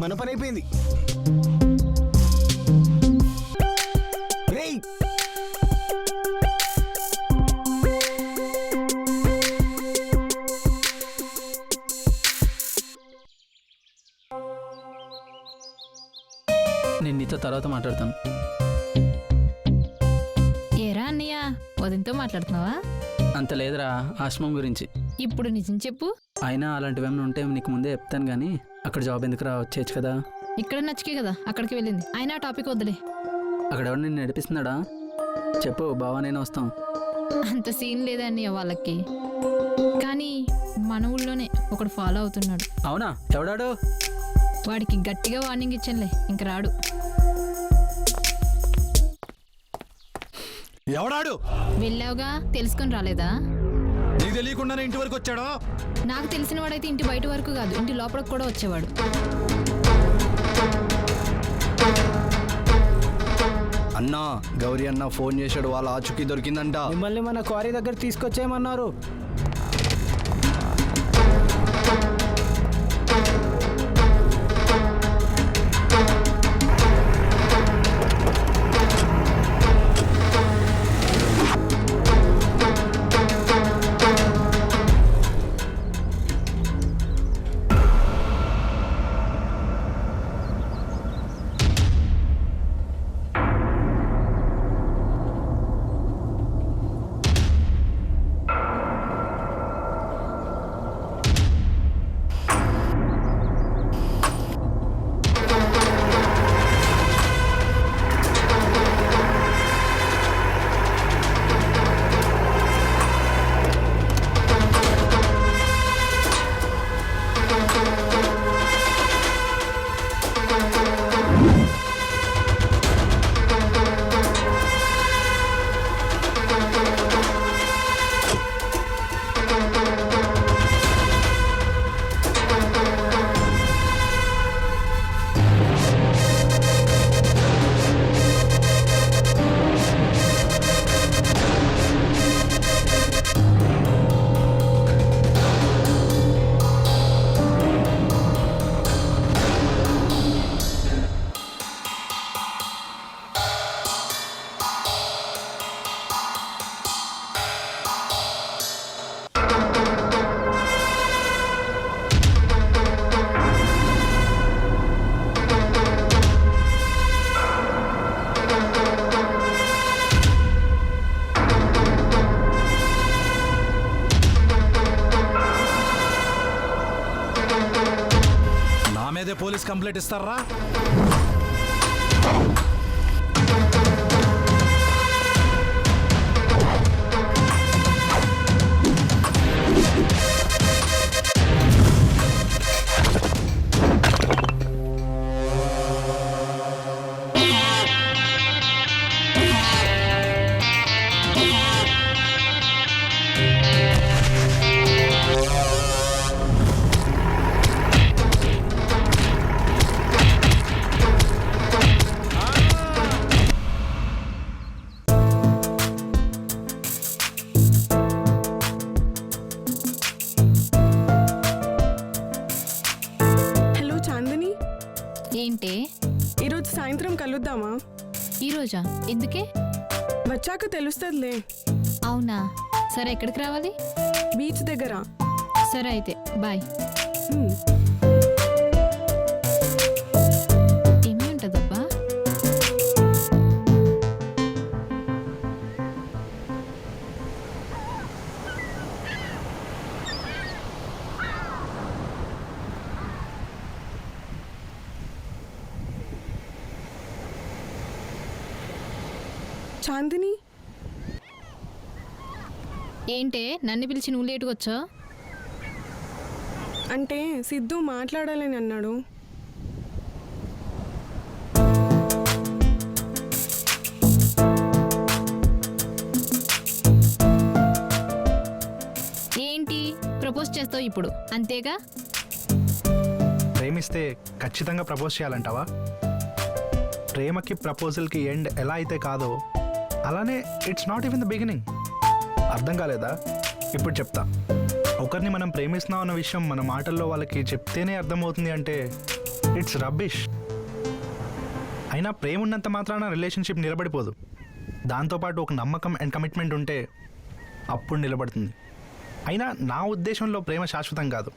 మన పని అయిపోయింది. రేయ్, నేను నీతో తర్వాత మాట్లాడతాను. ఏరా అన్నయ్య, వదినతో మాట్లాడుతున్నావా? అంత లేదురా, ఆశ్రమం గురించి. ఇప్పుడు నిజం చెప్పు. అయినా అలాంటివేమైనా ఉంటే నీకు ముందే చెప్తాను, కానీ అక్కడ జాబ్ ఎందుకు వచ్చేయచ్చు కదా. ఇక్కడ నచ్చికే కదా అక్కడికి వెళ్ళింది. అయినా టాపిక్ వద్దులే. అక్కడ ఎవరు నిన్ను నడిపిస్తున్నాడా? చెప్పు, బావా నేను వస్తాం. అంత సీన్ లేదా అన్నయ్య వాళ్ళకి. కానీ మన ఊళ్ళోనే ఒకడు ఫాలో అవుతున్నాడు. అవునా? ఎవడాడు? వాడికి గట్టిగా వార్నింగ్ ఇచ్చానులే, ఇంక రాడు. ఎవడాడు? వెళ్ళావుగా, తెలుసుకొని రాలేదా? నీకు తెలియకుండానే ఇంటి వరకు వచ్చాడో? నాకు తెలిసిన వాడైతే ఇంటి బయట వరకు కాదు, ఇంటి లోపలికి కూడా వచ్చేవాడు. అన్నా గౌరీ అన్న ఫోన్ చేశాడు, వాళ్ళ ఆచుకి దొరికిందంట. మిమ్మల్ని మన క్వారీ దగ్గర తీసుకొచ్చేయమన్నారు. నా మీదే పోలీస్ కంప్లైంట్ ఇస్తారా? హలో చాందిని, ఏంటే ఈరోజు సాయంత్రం కలుద్దామా? ఈరోజా? ఎందుకే? వచ్చాక తెలుస్తుందిలే. అవునా, సరే ఎక్కడికి రావాలి? బీచ్ దగ్గర. సరే అయితే బాయ్. హ్మ్. ఏమీ ఉంటుందబ్బా? చాందిని, ఏంటే నన్ను పిలిచి నువ్వు లేటుగా వచ్చా? అంటే సిద్ధు మాట్లాడాలని అన్నాడు. ఏంటి ప్రపోజ్ చేస్తావు ఇప్పుడు, అంతేగా? ప్రేమిస్తే ఖచ్చితంగా ప్రపోజ్ చేయాలంటావా? ప్రేమకి ప్రపోజల్కి ఎండ్ ఎలా అయితే కాదో అలానే it's not even the beginning. అర్థం కాలేదా? ఇప్పుడు చెప్తా. ఒకరిని మనం ప్రేమిస్తున్నాం అన్న విషయం మన మాటల్లో వాళ్ళకి చెప్తేనే అర్థమవుతుంది అంటే ఇట్స్ రబ్బిష్. అయినా ప్రేమ ఉన్నంత మాత్రాన రిలేషన్షిప్ నిలబడిపోదు. దాంతోపాటు ఒక నమ్మకం అండ్ కమిట్మెంట్ ఉంటే అప్పుడు నిలబడుతుంది. అయినా నా ఉద్దేశంలో ప్రేమ శాశ్వతం కాదు.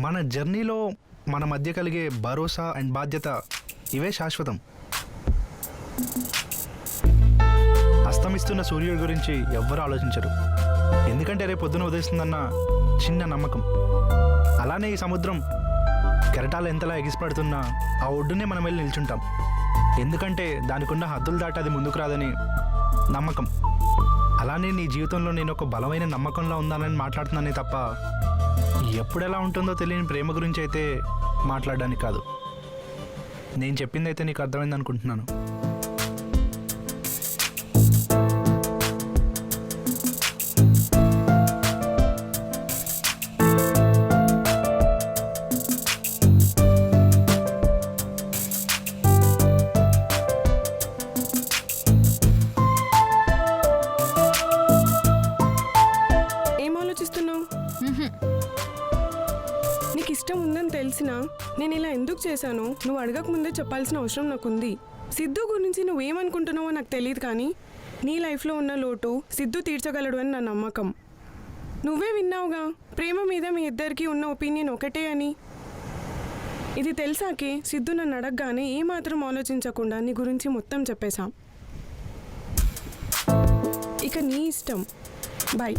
మన జర్నీలో మన మధ్య కలిగే భరోసా అండ్ బాధ్యత ఇవే శాశ్వతం. అస్తమిస్తున్న సూర్యుడి గురించి ఎవ్వరూ ఆలోచించరు, ఎందుకంటే రేపు పొద్దున ఉదయిస్తుందన్న చిన్న నమ్మకం. అలానే ఈ సముద్రం కెరటాలు ఎంతలా ఎగిసిపడుతున్నా ఆ ఒడ్డునే మనం వెళ్ళి నిల్చుంటాం, ఎందుకంటే దానికున్న హద్దులు దాటి అది ముందుకు రాదని నమ్మకం. అలానే నీ జీవితంలో నేను ఒక బలమైన నమ్మకంలో ఉందానని మాట్లాడుతున్నానే తప్ప ఎప్పుడు ఎలా ఉంటుందో తెలియని ప్రేమ గురించి అయితే మాట్లాడడానికి కాదు. నేను చెప్పింది అయితే నీకు అర్థమైంది అనుకుంటున్నాను. ఇష్టం ఉందని తెలిసినా నేను ఇలా ఎందుకు చేశానో నువ్వు అడగక ముందే చెప్పాల్సిన అవసరం నాకుంది. సిద్ధు గురించి నువ్వేమనుకుంటున్నావో నాకు తెలియదు, కానీ నీ లైఫ్లో ఉన్న లోటు సిద్ధు తీర్చగలడు అని నా నమ్మకం. నువ్వే విన్నావుగా ప్రేమ మీద మీ ఇద్దరికి ఉన్న ఒపీనియన్ ఒకటే అని. ఇది తెలిసాకే సిద్ధు నన్ను అడగగానే ఏమాత్రం ఆలోచించకుండా నీ గురించి మొత్తం చెప్పేశాం. ఇక నీ ఇష్టం. బాయ్.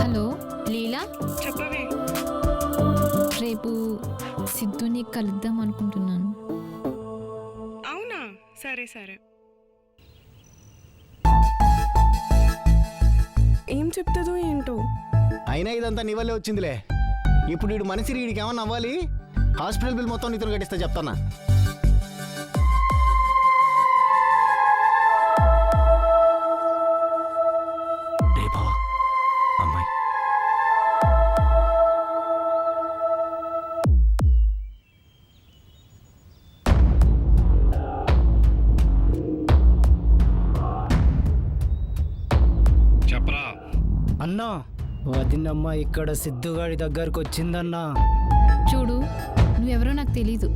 హలో లీలా, చెప్పవే. రేపు సిద్ధుని కలుద్దాం అనుకుంటున్నాను. అవునా? సరే సరే. ఏం చెప్తుందో ఏంటో. అయినా ఇదంతా నీ వల్లే వచ్చిందిలే. ఇప్పుడు వీడు మనిషి వీడికి ఏమన్నా అవ్వాలి, హాస్పిటల్ బిల్ మొత్తం నీతో కట్టిస్తా చెప్తానా. రేపా అమ్మాయి చెప్పరా. అన్నా, వదినమ్మ ఇక్కడ సిద్ధుగాడి దగ్గరకు వచ్చిందన్నా. చూడు, నువ్వెవరో నాకు తెలీదు.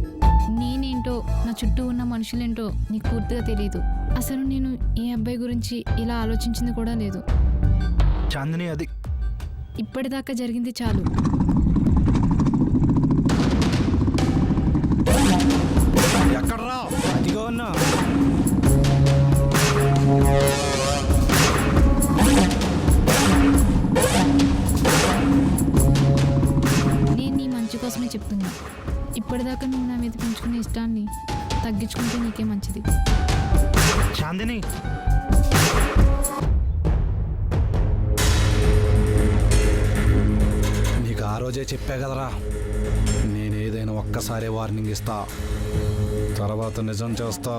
నేనేంటో, నా చుట్టూ ఉన్న మనుషులేంటో నీకు పూర్తిగా తెలీదు. అసలు నేను ఏ అబ్బాయి గురించి ఇలా ఆలోచించింది కూడా లేదు. చాందిని, అది ఇప్పటిదాకా జరిగింది చాలు. ఎక్కడ్రా? అదిగో అన్నా. నేను నీ మంచి కోసమే చెప్తున్నా. ఇప్పటిదాకా నువ్వు నా మీద పెంచుకునే ఇష్టాన్ని తగ్గించుకుంటే నీకే మంచిది. చాందిని, నీకు ఆ రోజే చెప్పా కదరా, నేనేదైనా ఒక్కసారి వార్నింగ్ ఇస్తా, తర్వాత నిజం చేస్తా.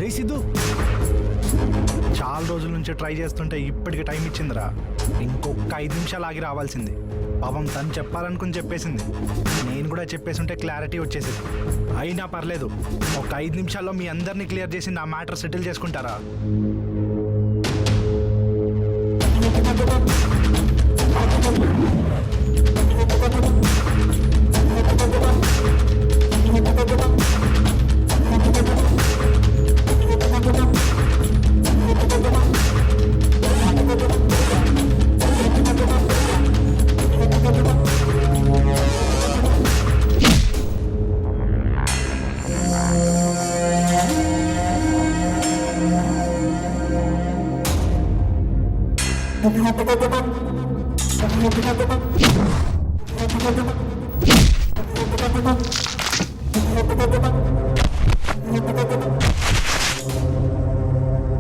రే సిద్ధు, చాలా రోజుల నుంచి ట్రై చేస్తుంటే ఇప్పటికి టైం ఇచ్చిందిరా. ఇంకొక 5 నిమిషాలు ఆగి రావాల్సింది. పాపం తను చెప్పాలనుకుని చెప్పేసింది. నేను కూడా చెప్పేసి ఉంటే క్లారిటీ వచ్చేసింది. అయినా పర్లేదు, ఒక 5 నిమిషాల్లో మీ అందరినీ క్లియర్ చేసి నా మ్యాటర్ సెటిల్ చేసుకుంటారా?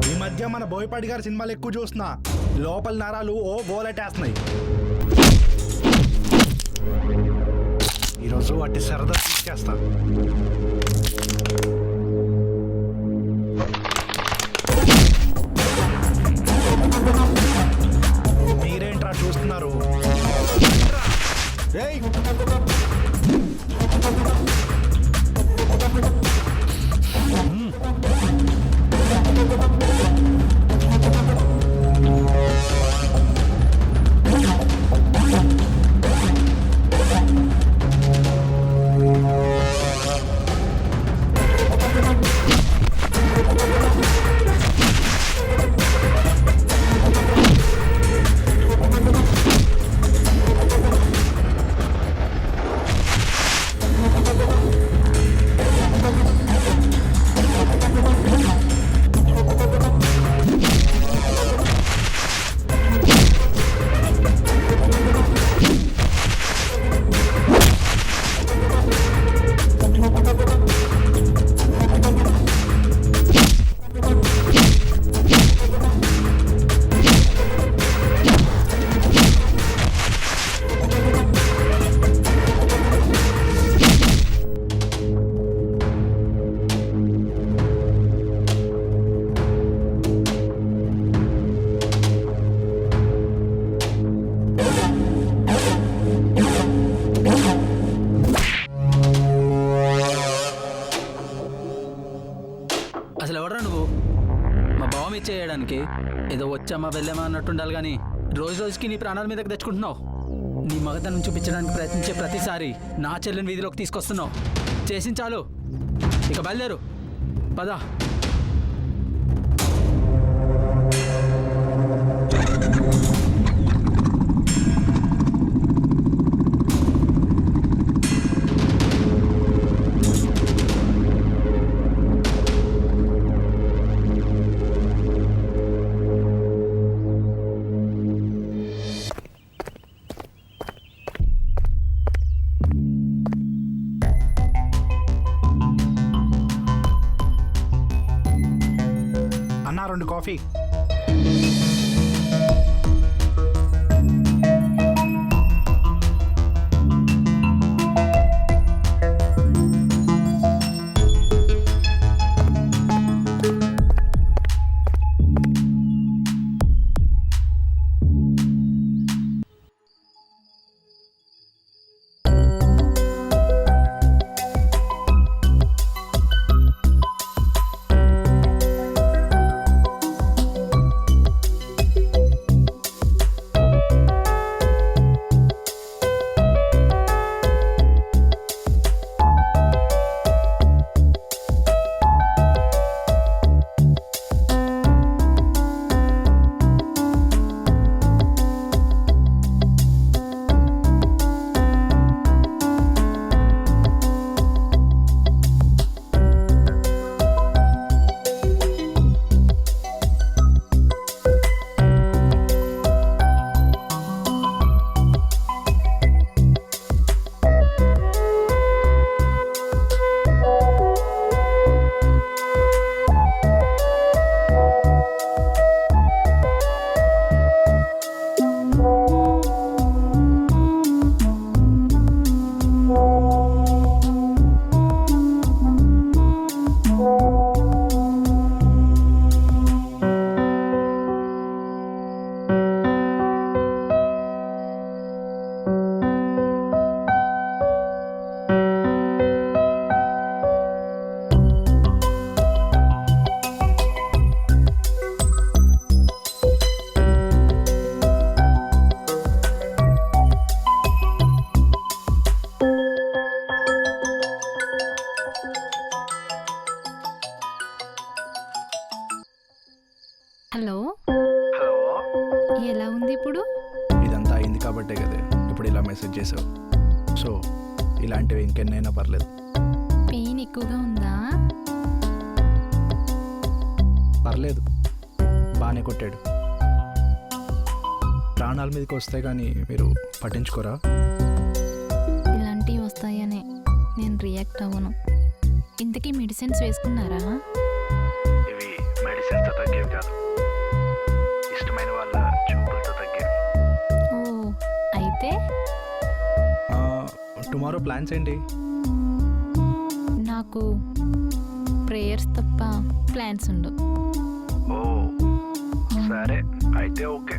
ఈ మధ్య మన బోయపాటి గారి సినిమాలు ఎక్కువ చూస్తున్నా. లోపల నరాలు ఓ గోలెట్టేస్తున్నాయి. ఈరోజు వాటి సరదా తీసుకేస్తా. మీరేంట్రా చూస్తున్నారు? రేయ్ చేయడానికి ఏదో వచ్చామా వెళ్ళామా అన్నట్టు ఉండాలి కానీ రోజు రోజుకి నీ ప్రాణాల మీదకి తెచ్చుకుంటున్నావు. నీ మగతనం చూపించడానికి ప్రయత్నించే ప్రతిసారి నా చెల్లిని వీధిలోకి తీసుకొస్తున్నావు. చేసింది చాలు, ఇక బయలుదేరు, పదా. అన్నా 2 కాఫీ. Hello, hello. ఎలా ఉంది ఇప్పుడు? ఇదంతా అయింది కాబట్టే కదా ఇప్పుడు ఇలా మెసేజ్ చేసావు. సో ఇలాంటివి ఇంకెన్నైనా పర్లేదు. పెయిన్ ఎక్కువగా ఉందా? పర్లేదు, బాగానే కొట్టాడు. ప్రాణాల మీదకి వస్తే కానీ మీరు పట్టించుకోరా? ఇలాంటివి వస్తాయనే నేను రియాక్ట్ అవ్వను. ఇంతకీ మెడిసిన్స్ వేసుకున్నారా? ఇవి మెడిసిన్స్తో తగ్గేవి కాదు, ఇష్టమైన వాళ్ళ చూపులతో తగ్గేవి. ఓ, అయితే టుమారో ప్లాన్స్ ఏంటి? నాకు ప్రేయర్స్ తప్ప ప్లాన్స్ ఉండవు. ఓ సరే, అయితే ఓకే.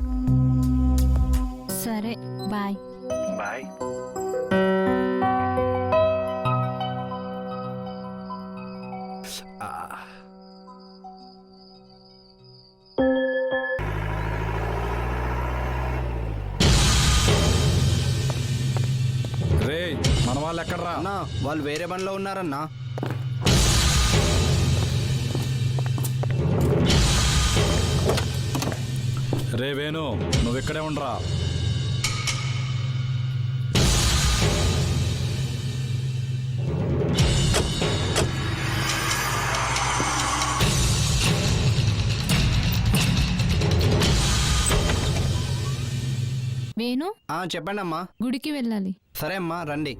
సరే, బాయ్. బాయ్. రే మన వాళ్ళు ఎక్కడ్రా? అన్నా వాళ్ళు వేరే బండ్లో ఉన్నారన్నా. రే వేణు, నువ్వు ఇక్కడే ఉండరా. వేణు, చెప్పండి అమ్మా. గుడికి వెళ్ళాలి. సరే అమ్మా, రండి.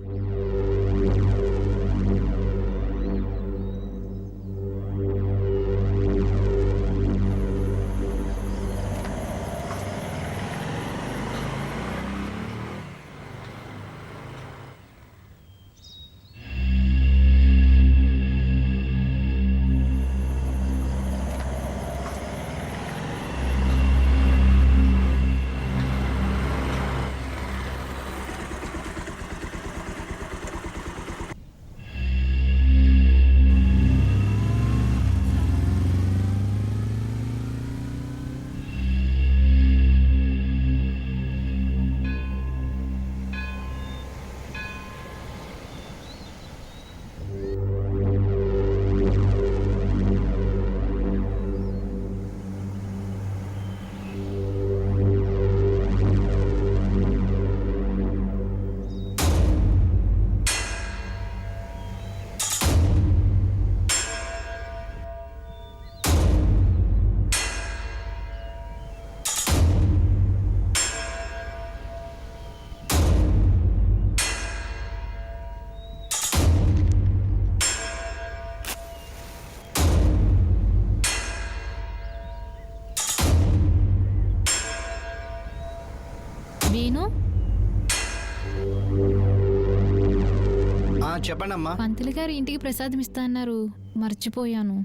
చెప్పండి అమ్మా. పంతులు గారు ఇంటికి ప్రసాదం ఇస్తా అన్నారు, మర్చిపోయాను.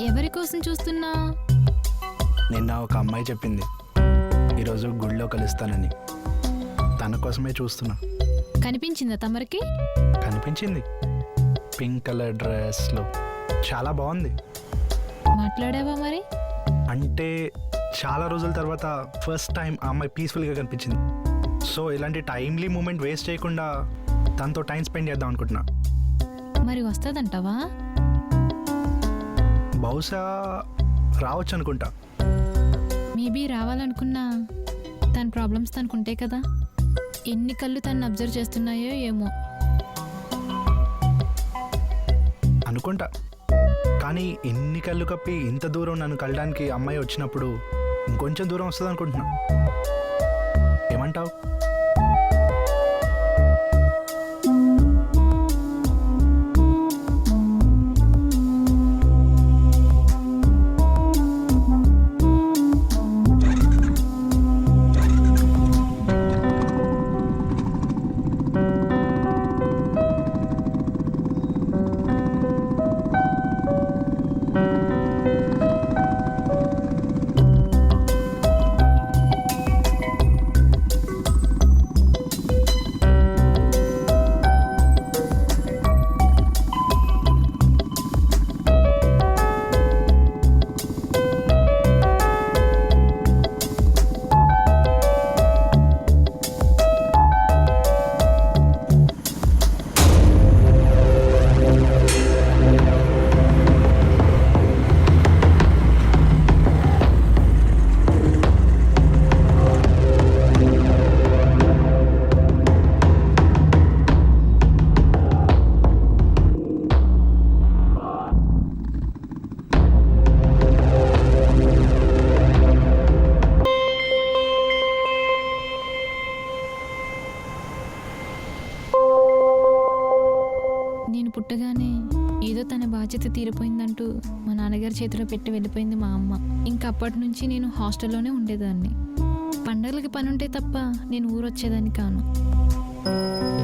ఎవరి కోసం చూస్తున్నా? నిన్న ఒక అమ్మాయి చెప్పింది ఈరోజు గుడిలో కలుస్తానని. తన కోసమే చూస్తున్నా. కనిపించిందా తమరికి? కనిపించింది, పింక్ కలర్ డ్రెస్లో. చాలా బాగుంది. మాట్లాడావా మరి? అంటే చాలా రోజుల తర్వాత ఫస్ట్ టైం ఆ అమ్మాయి పీస్ఫుల్గా కనిపించింది. సో ఇలాంటి టైమ్లీ మూమెంట్ వేస్ట్ చేయకుండా తనతో టైం స్పెండ్ చేద్దాం అనుకుంటున్నా. మరి వస్తుందంటావా? బహుశా రావచ్చు అనుకుంటా. మేబీ రావాలనుకున్నా తన ప్రాబ్లమ్స్ తనకుంటే కదా. ఎన్ని కళ్ళు తను అబ్జర్వ్ చేస్తున్నాయో ఏమో అనుకుంటా. కానీ ఇన్ని కళ్ళు కప్పి ఇంత దూరం నన్ను కలడానికి అమ్మాయి వచ్చినప్పుడు ఇంకొంచెం దూరం వస్తుంది అనుకుంటున్నా. ఏమంటావు? నేను పుట్టగానే ఏదో తన బాధ్యత తీరిపోయిందంటూ మా నాన్నగారి చేతిలో పెట్టి వెళ్ళిపోయింది మా అమ్మ. ఇంకా అప్పటి నుంచి నేను హాస్టల్లోనే ఉండేదాన్ని. పండగలకి పని ఉంటే తప్ప నేను ఊరొచ్చేదాన్ని కాను.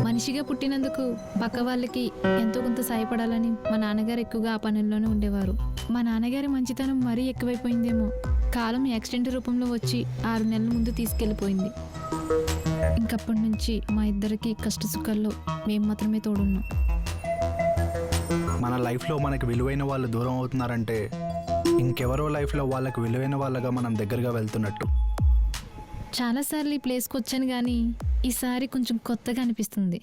మనిషిగా పుట్టినందుకు పక్క వాళ్ళకి ఎంతో కొంత సాయపడాలని మా నాన్నగారు ఎక్కువగా ఆ పనుల్లోనే ఉండేవారు. మా నాన్నగారి మంచితనం మరీ ఎక్కువైపోయిందేమో. కాలం యాక్సిడెంట్ రూపంలో వచ్చి 6 నెలల ముందు తీసుకెళ్ళిపోయింది. ఇంకప్పటి నుంచి మా ఇద్దరికి కష్ట సుఖాల్లో మేము మాత్రమే తోడున్నాం. మన లైఫ్లో మనకు విలువైన వాళ్ళు దూరం అవుతున్నారంటే ఇంకెవరో లైఫ్లో వాళ్ళకి విలువైన వాళ్ళగా మనం దగ్గరగా వెళ్తున్నట్టు. చాలాసార్లు ఈ ప్లేస్కి వచ్చాను కానీ ఈసారి కొంచెం కొత్తగా అనిపిస్తుంది.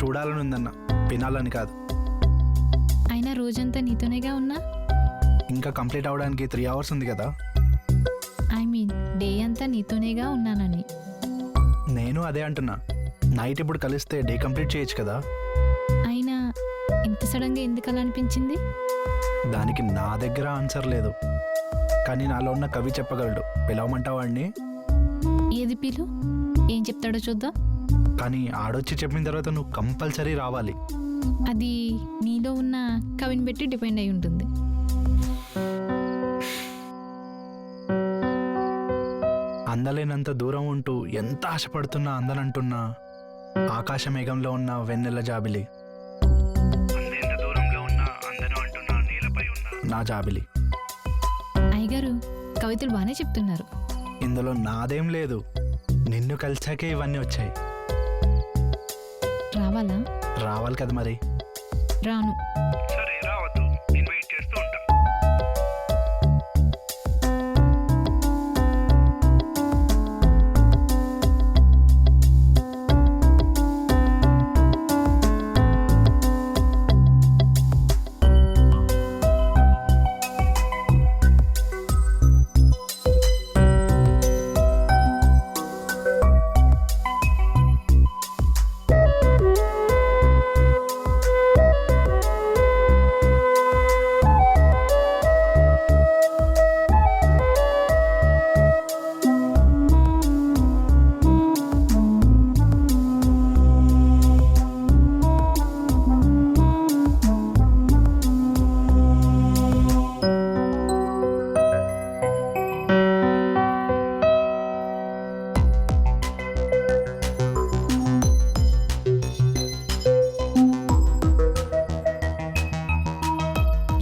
చూడాలని ఉందన్న, వినాలని కాదు. అయినా రోజంతా అంతా నీతోనేగా ఉన్నా. ఇంకా కంప్లీట్ అవడానికి 3 hours ఉంది కదా. ఐ మీన్ డే అంతా నీతోనేగా ఉన్నానని. నేను అదే అంటున్నా. నైట్ ఇప్పుడు కలిస్తే డే కంప్లీట్ చేయొచ్చు కదా. అయినా ఇంత సడన్గా ఎందుకు అలా అనిపించింది? దానికి నా దగ్గర ఆన్సర్ లేదు, కానీ నాలో ఉన్న కవి చెప్పగలడు. పిలవమంటావా వాడిని? ఏది పిలు, ఏం చెప్తాడో చూద్దాం. కానీ ఆడొచ్చి చెప్పిన తర్వాత నువ్వు కంపల్సరీ రావాలి. అది నీలో ఉన్న కవిని బట్టి డిపెండ్ అయి ఉంటుంది. అందలేనంత దూరం ఉంటూ ఎంత ఆశపడుతున్నా అందనంటున్నా ఆకాశ మేఘంలో ఉన్న వెన్నెల జాబిలి, నా జాబిలి. అయ్యగారు కవితలు బాగానే చెప్తున్నారు. ఇందులో నాదేం లేదు, నిన్ను కలిసాకే ఇవన్నీ వచ్చాయి. రావాలా? రావాలి కదా మరి. రాను. సరే రావద్దు, నేను వెయిట్ చేస్తూ ఉంటా.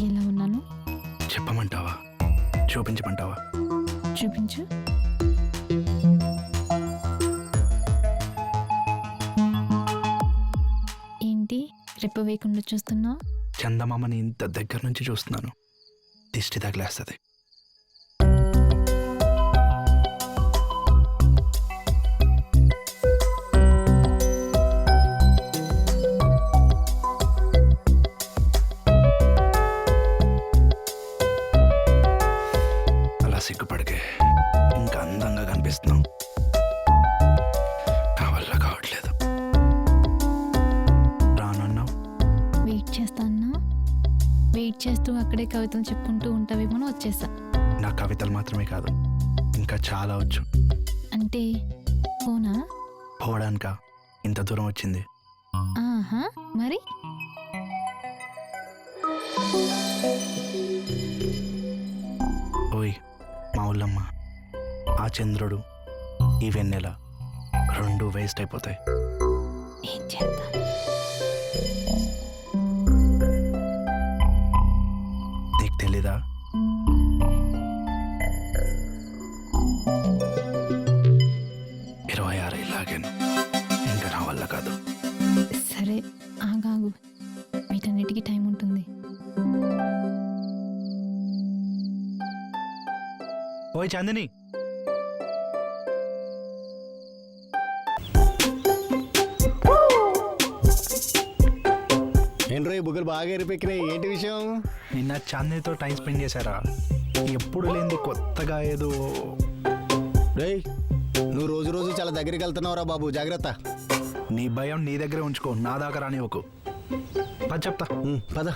ఎలా ఉన్నాను చెప్పమంటావా, చూపించమంటావా? చూపించు. ఏంటి రెప్ప వేయకుండా చూస్తున్నావు? చందమామని ఇంత దగ్గర నుంచి చూస్తున్నాను, దిష్టి తగిలేస్తుంది. అలా సిగ్గుపడికే ఇంకా అందంగా కనిపిస్తున్నావు. నా వల్ల కావట్లేదు. రానన్నావు, వెయిట్ చేస్తాను. వెయిట్ చేస్తూ అక్కడే కవితలు చెప్పుకుంటూ ఉంటావేమో వచ్చేసా. నా కవితలు మాత్రమే కాదు, ఇంకా చాలా వచ్చు. అంటే పోనా? పోవడానిక ఇంత దూరం వచ్చింది. ఆహా, మరి ఓయ్ మా ఊళ్ళమ్మ, ఆ చంద్రుడు, ఈ వెన్నెల రెండు వేస్ట్ అయిపోతాయి. ఏం చేద్దాం? నీకు తెలీదా? ఇరవై 26 ఇలాగేను, ఇంకా నా వల్ల కాదు. సరే ఆగాగు, వీటన్నిటికీ టైం ఉంటుంది. ఓయ్ చాందిని, ఏంట్రో ఈ బుగ్గలు బాగా ఎరిపెక్కినాయి, ఏంటి విషయం? నిన్న చాందినితో టైం స్పెండ్ చేశారా? ఎప్పుడు లేని కొత్తగా ఏదో. రేయ్, నువ్వు రోజు రోజు చాలా దగ్గరికి వెళ్తున్నావురా బాబు, జాగ్రత్త. నీ భయం నీ దగ్గరే ఉంచుకో, నా దాకా రానివ్వకు. పద చెప్తా. పద.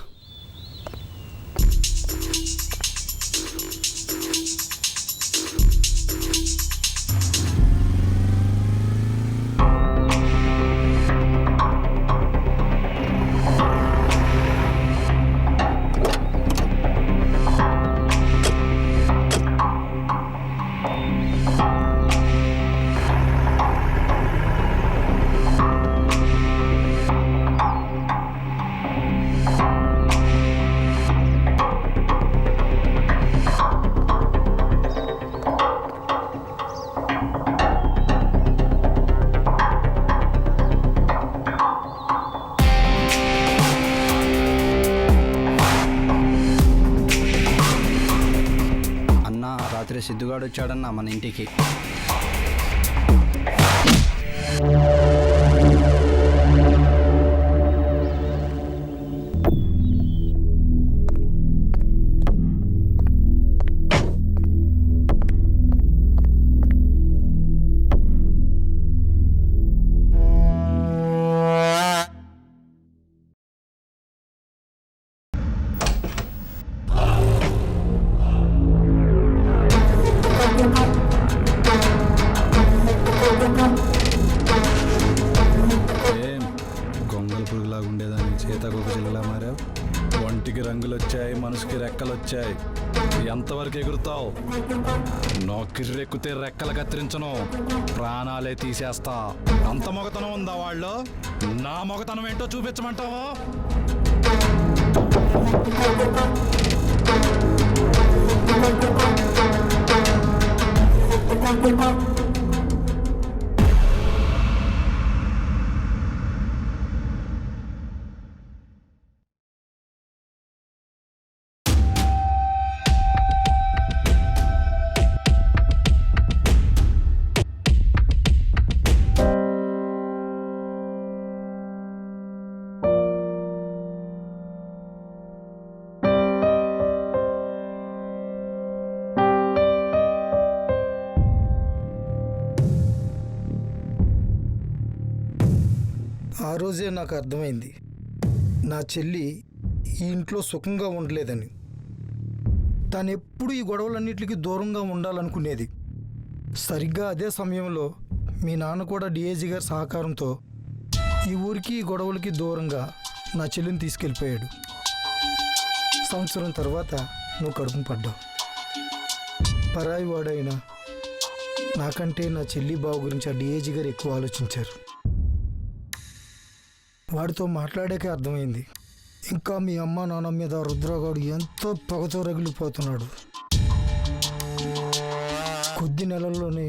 రాత్రి సిద్ధుగాడు వచ్చాడన్నా మన ఇంటికి. వచ్చాయి. ఎంతవరకు ఎగురుతావు? నొక్కిరెక్కితే రెక్కలు కత్తిరించను, ప్రాణాలే తీసేస్తా. అంత మొగతనం ఉందా వాళ్ళు? నా మొగతనం ఏంటో చూపించమంటావా? ఆ రోజే నాకు అర్థమైంది నా చెల్లి ఈ ఇంట్లో సుఖంగా ఉండలేదని. తను ఎప్పుడు ఈ గొడవలన్నిటికీ దూరంగా ఉండాలనుకునేది. సరిగ్గా అదే సమయంలో మీ నాన్న కూడా డిఐజీ గారి సహకారంతో ఈ ఊరికి ఈ గొడవలకి దూరంగా నా చెల్లిని తీసుకెళ్ళిపోయాడు. సంవత్సరం తర్వాత నువ్వు కడుపు పడ్డావు. పరాయి వాడైనా నాకంటే నా చెల్లి బావ గురించి ఆ డిఐజీ గారు ఎక్కువ ఆలోచించారు. వాడితో మాట్లాడాకే అర్థమైంది ఇంకా మీ అమ్మ నాన్న మీద రుద్రగాడు ఎంతో పగతో రగిలిపోతున్నాడు. కొద్ది నెలల్లోనే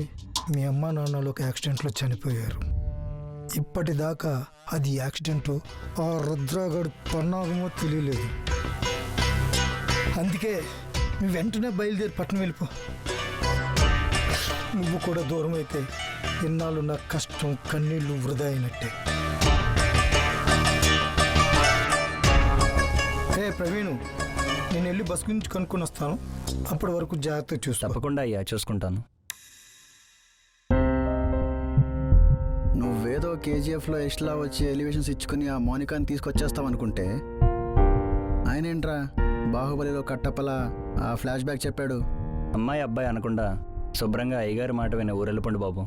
మీ అమ్మ నాన్నలు ఒక యాక్సిడెంట్లో చనిపోయారు. ఇప్పటిదాకా అది యాక్సిడెంట్ ఆ రుద్రగాడు పన్నాగమో తెలియలేదు. అందుకే నువ్వు వెంటనే బయలుదేరి పట్టణం వెళ్ళిపో. నువ్వు కూడా దూరం అయితే ఇన్నాళ్ళు నా కష్టం కన్నీళ్ళు వృధా అయినట్టే. ప్రవీణ్, నేను వెళ్ళి బస్ గురించి కనుక్కొని వస్తాను. అప్పటి వరకు జాగ్రత్తగా చూస్తా. తప్పకుండా అయ్యా, చూసుకుంటాను. నువ్వేదో కేజీఎఫ్లో ఎస్లా వచ్చి ఎలివేషన్స్ ఇచ్చుకుని ఆ మోనికాని తీసుకొచ్చేస్తావు అనుకుంటే ఆయన ఏంట్రా బాహుబలిలో కట్టప్పల ఆ ఫ్లాష్ బ్యాక్ చెప్పాడు. అమ్మాయి అబ్బాయి అనకుండా శుభ్రంగా అయ్యగారి మాట విన ఊరెళ్ళిపోండి బాబు.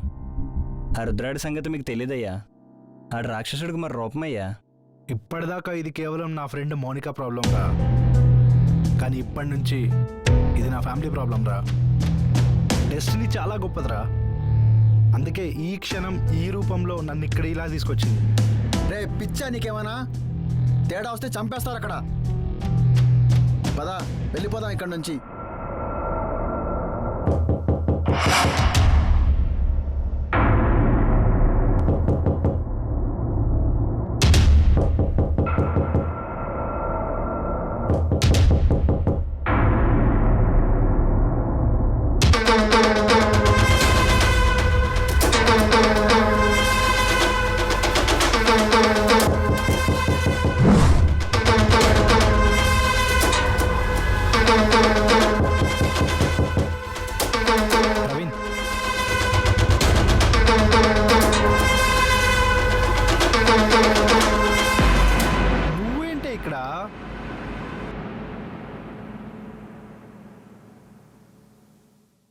ఆ రుద్రాడి సంగతి మీకు తెలియదయ్యా. ఆడు రాక్షసుడికి మరి రూపమయ్యా. ఇప్పటిదాకా ఇది కేవలం నా ఫ్రెండ్ మోనికా ప్రాబ్లం రా, కానీ ఇప్పటి నుంచి ఇది నా ఫ్యామిలీ ప్రాబ్లం రా. డెస్టినీ చాలా గొప్పదిరా. అందుకే ఈ క్షణం ఈ రూపంలో నన్ను ఇక్కడ ఇలా తీసుకొచ్చింది. రే పిచ్చా, నీకేమన్నా తేడా వస్తే చంపేస్తారు అక్కడ. పదా వెళ్ళిపోదాం ఇక్కడ నుంచి.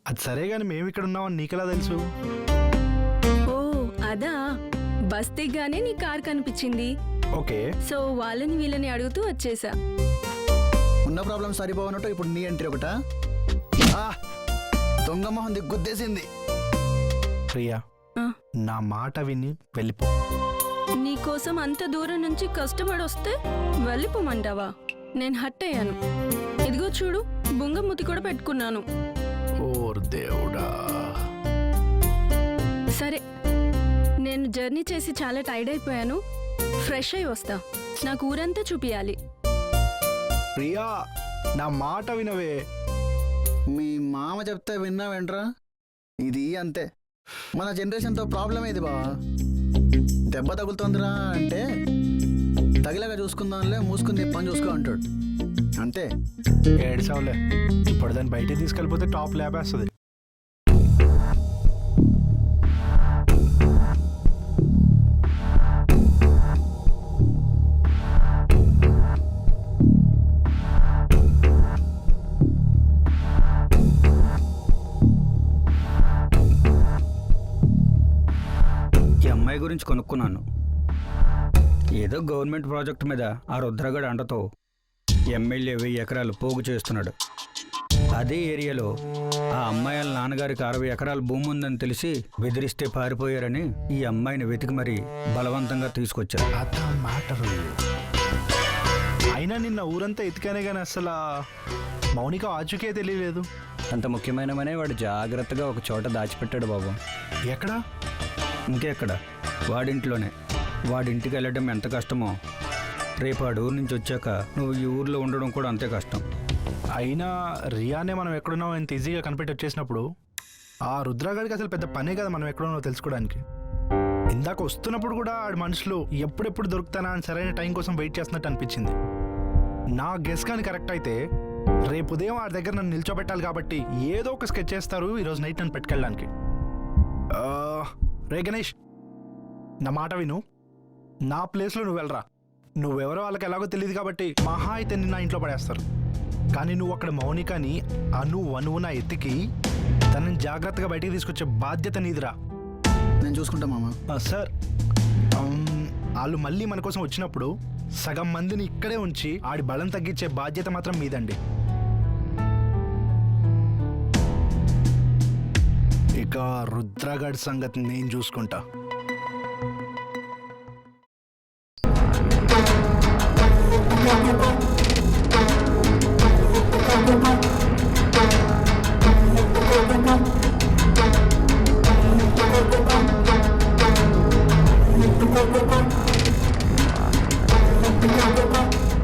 అది సరే గాని మేము ఇక్కడ ఉన్నామని నీకెలా తెలుసు? ఓ అదా, బస్ దిగ్గానే నీ కార్ కనిపించింది. ఓకే, సో వాళ్ళని వీళ్ళని అడుగుతూ వచ్చేసా. ఉన్న ప్రాబ్లం సరిపోవనట్టు ఇప్పుడు నీ ఎంట్రీ ఒకటా? దొంగ మొహం దిగ్గుద్దేసింది. ప్రియా, నా మాట విని వెళ్ళిపో. నీకోసం అంత దూరం నుంచి కష్టపడి వస్తే వెళ్ళిపోమంటావా? నేను హట్ అయ్యాను. ఇదిగో చూడు, బుంగమూతి కూడా పెట్టుకున్నాను. ఓర్ దేవుడా. సరే, నేను జర్నీ చేసి చాలా టైర్డ్ అయిపోయాను. ఫ్రెష్ అయి వస్తా. నాకు ఊరంతా చూపియాలి. ప్రియా, నా మాట వినవే. మీ మామ చెప్తే విన్నావేంట్రా? ఇది అంతే, మన జనరేషన్తో ప్రాబ్లం ఏది బావా. దెబ్బ తగులుతుందిరా అంటే తగిలాగా చూసుకుందాంలే, మూసుకుని పని చూసుకో అంటాడు. అంతే. ఏడ్చావులే, ఇప్పుడు దాన్ని బయటికి తీసుకెళ్ళిపోతే టాప్ లేపేస్తుంది. ఈ అమ్మాయి గురించి కొనుక్కున్నాను. ఏదో గవర్నమెంట్ ప్రాజెక్ట్ మీద ఆ రుద్రగడ అంటతో ఎమ్మెల్యే 1000 ఎకరాలు పోగు చేస్తున్నాడు. అదే ఏరియాలో ఆ అమ్మాయి వాళ్ళ నాన్నగారికి 60 ఎకరాల భూమి ఉందని తెలిసి బెదిరిస్తే పారిపోయారని ఈ అమ్మాయిని వెతికి మరీ బలవంతంగా తీసుకొచ్చారు. మ్యాటరు అయినా నిన్న ఊరంతా ఎతికానే కానీ అసలు మౌనిక ఆచూకే తెలియలేదు. అంత ముఖ్యమైనవనే వాడు జాగ్రత్తగా ఒక చోట దాచిపెట్టాడు బాబు. ఎక్కడా? ఇంకెక్కడ, వాడింట్లోనే. వాడింటికి వెళ్ళడం ఎంత కష్టమో రేపు ఆ ఊరు నుంచి వచ్చాక నువ్వు ఈ ఊర్లో ఉండడం కూడా అంతే కష్టం. అయినా రియానే మనం ఎక్కడున్నామో ఎంత ఈజీగా కనిపెట్టి వచ్చేసినప్పుడు ఆ రుద్రగాడికి అసలు పెద్ద పనే కదా మనం ఎక్కడున్నామో తెలుసుకోవడానికి. ఇందాక వస్తున్నప్పుడు కూడా ఆడి మనుషులు ఎప్పుడెప్పుడు దొరుకుతానా అని సరైన టైం కోసం వెయిట్ చేస్తున్నట్టు అనిపించింది. నా గెస్ కానీ కరెక్ట్ అయితే రేపు ఉదయం వాడి దగ్గర నన్ను నిల్చోబెట్టాలి కాబట్టి ఏదో ఒక స్కెచ్ చేస్తారు ఈరోజు నైట్ నన్ను పెట్టుకెళ్ళడానికి. రే గణేష్, నా మాట విను. నా ప్లేస్లో నువ్వు వెళ్ళరా. నువ్వెవరో వాళ్ళకి ఎలాగో తెలియదు కాబట్టి మహా అయితే నిన్న ఇంట్లో పడేస్తారు. కానీ నువ్వు అక్కడ మౌనికని అణువున ఎత్తికి తనని జాగ్రత్తగా బయటికి తీసుకొచ్చే బాధ్యత నీదిరా. నేను చూసుకుంటా మామ. సార్, వాళ్ళు మళ్ళీ మన కోసం వచ్చినప్పుడు సగం మందిని ఇక్కడే ఉంచి ఆడి బలం తగ్గించే బాధ్యత మాత్రం మీదండి. ఇక రుద్రగఢ్ సంగతి నేను చూసుకుంటా.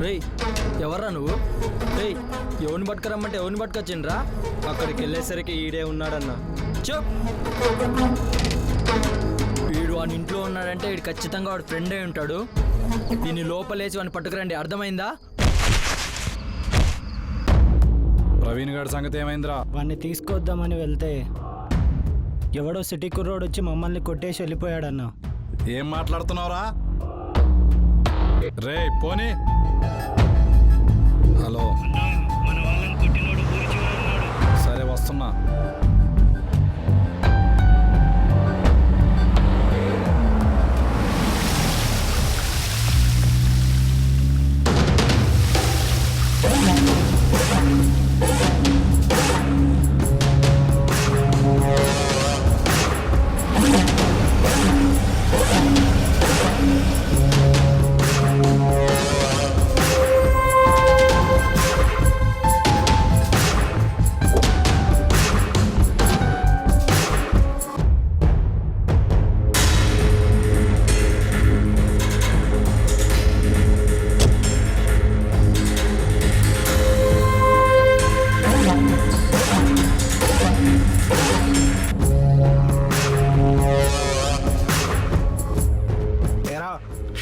రేయ్, ఎవర్రా నువ్వు? రేయ్, ఎవరిని పట్టుకురమ్మంటే ఎవరిని పట్టుకొచ్చిండ్రా? అక్కడికి వెళ్ళేసరికి ఈడే ఉన్నాడన్న. చెప్, వీడు వాడి ఇంట్లో ఉన్నాడంటే వీడు ఖచ్చితంగా వాడు ఫ్రెండ్ అయి ఉంటాడు. దీన్ని లోపలేసి వాడిని పట్టుకురండి, అర్థమైందా? ప్రవీణ్ గారి సంగతి ఏమైందిరా? వాడిని తీసుకొద్దామని వెళ్తే ఎవడో సిటీ కుర్రోడు వచ్చి మమ్మల్ని కొట్టేసి వెళ్ళిపోయాడన్న. ఏం మాట్లాడుతున్నావురా? రే పోనీ. హలో, సరే వస్తున్నా.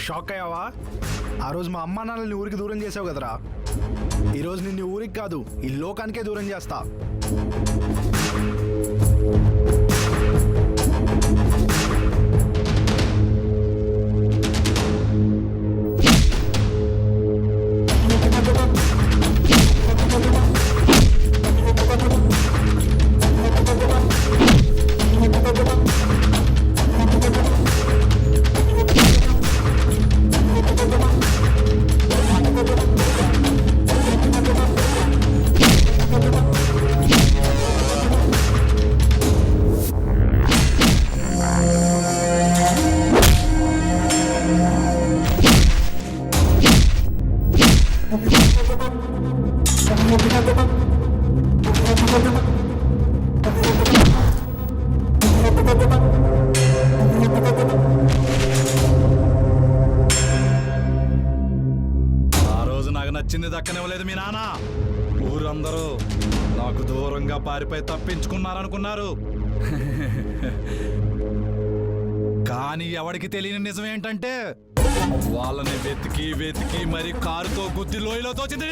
షాక్ అయ్యావా? ఆ రోజు మా అమ్మ నాన్నల్ని ఊరికి దూరం చేసావు కదరా. ఈరోజు నిన్ను ఊరికి కాదు ఈ లోకానికే దూరం చేస్తా. నచ్చింది దక్కనివ్వలేదు మీ నాన్న. ఊరందరూ నాకు దూరంగా పారిపోయి తప్పించుకున్నారనుకున్నారు. కానీ ఎవరికి తెలియని నిజం ఏంటంటే వాళ్ళని వెతికి వెతికి మరి కారుతో గుద్ది లోయలో తోచింది.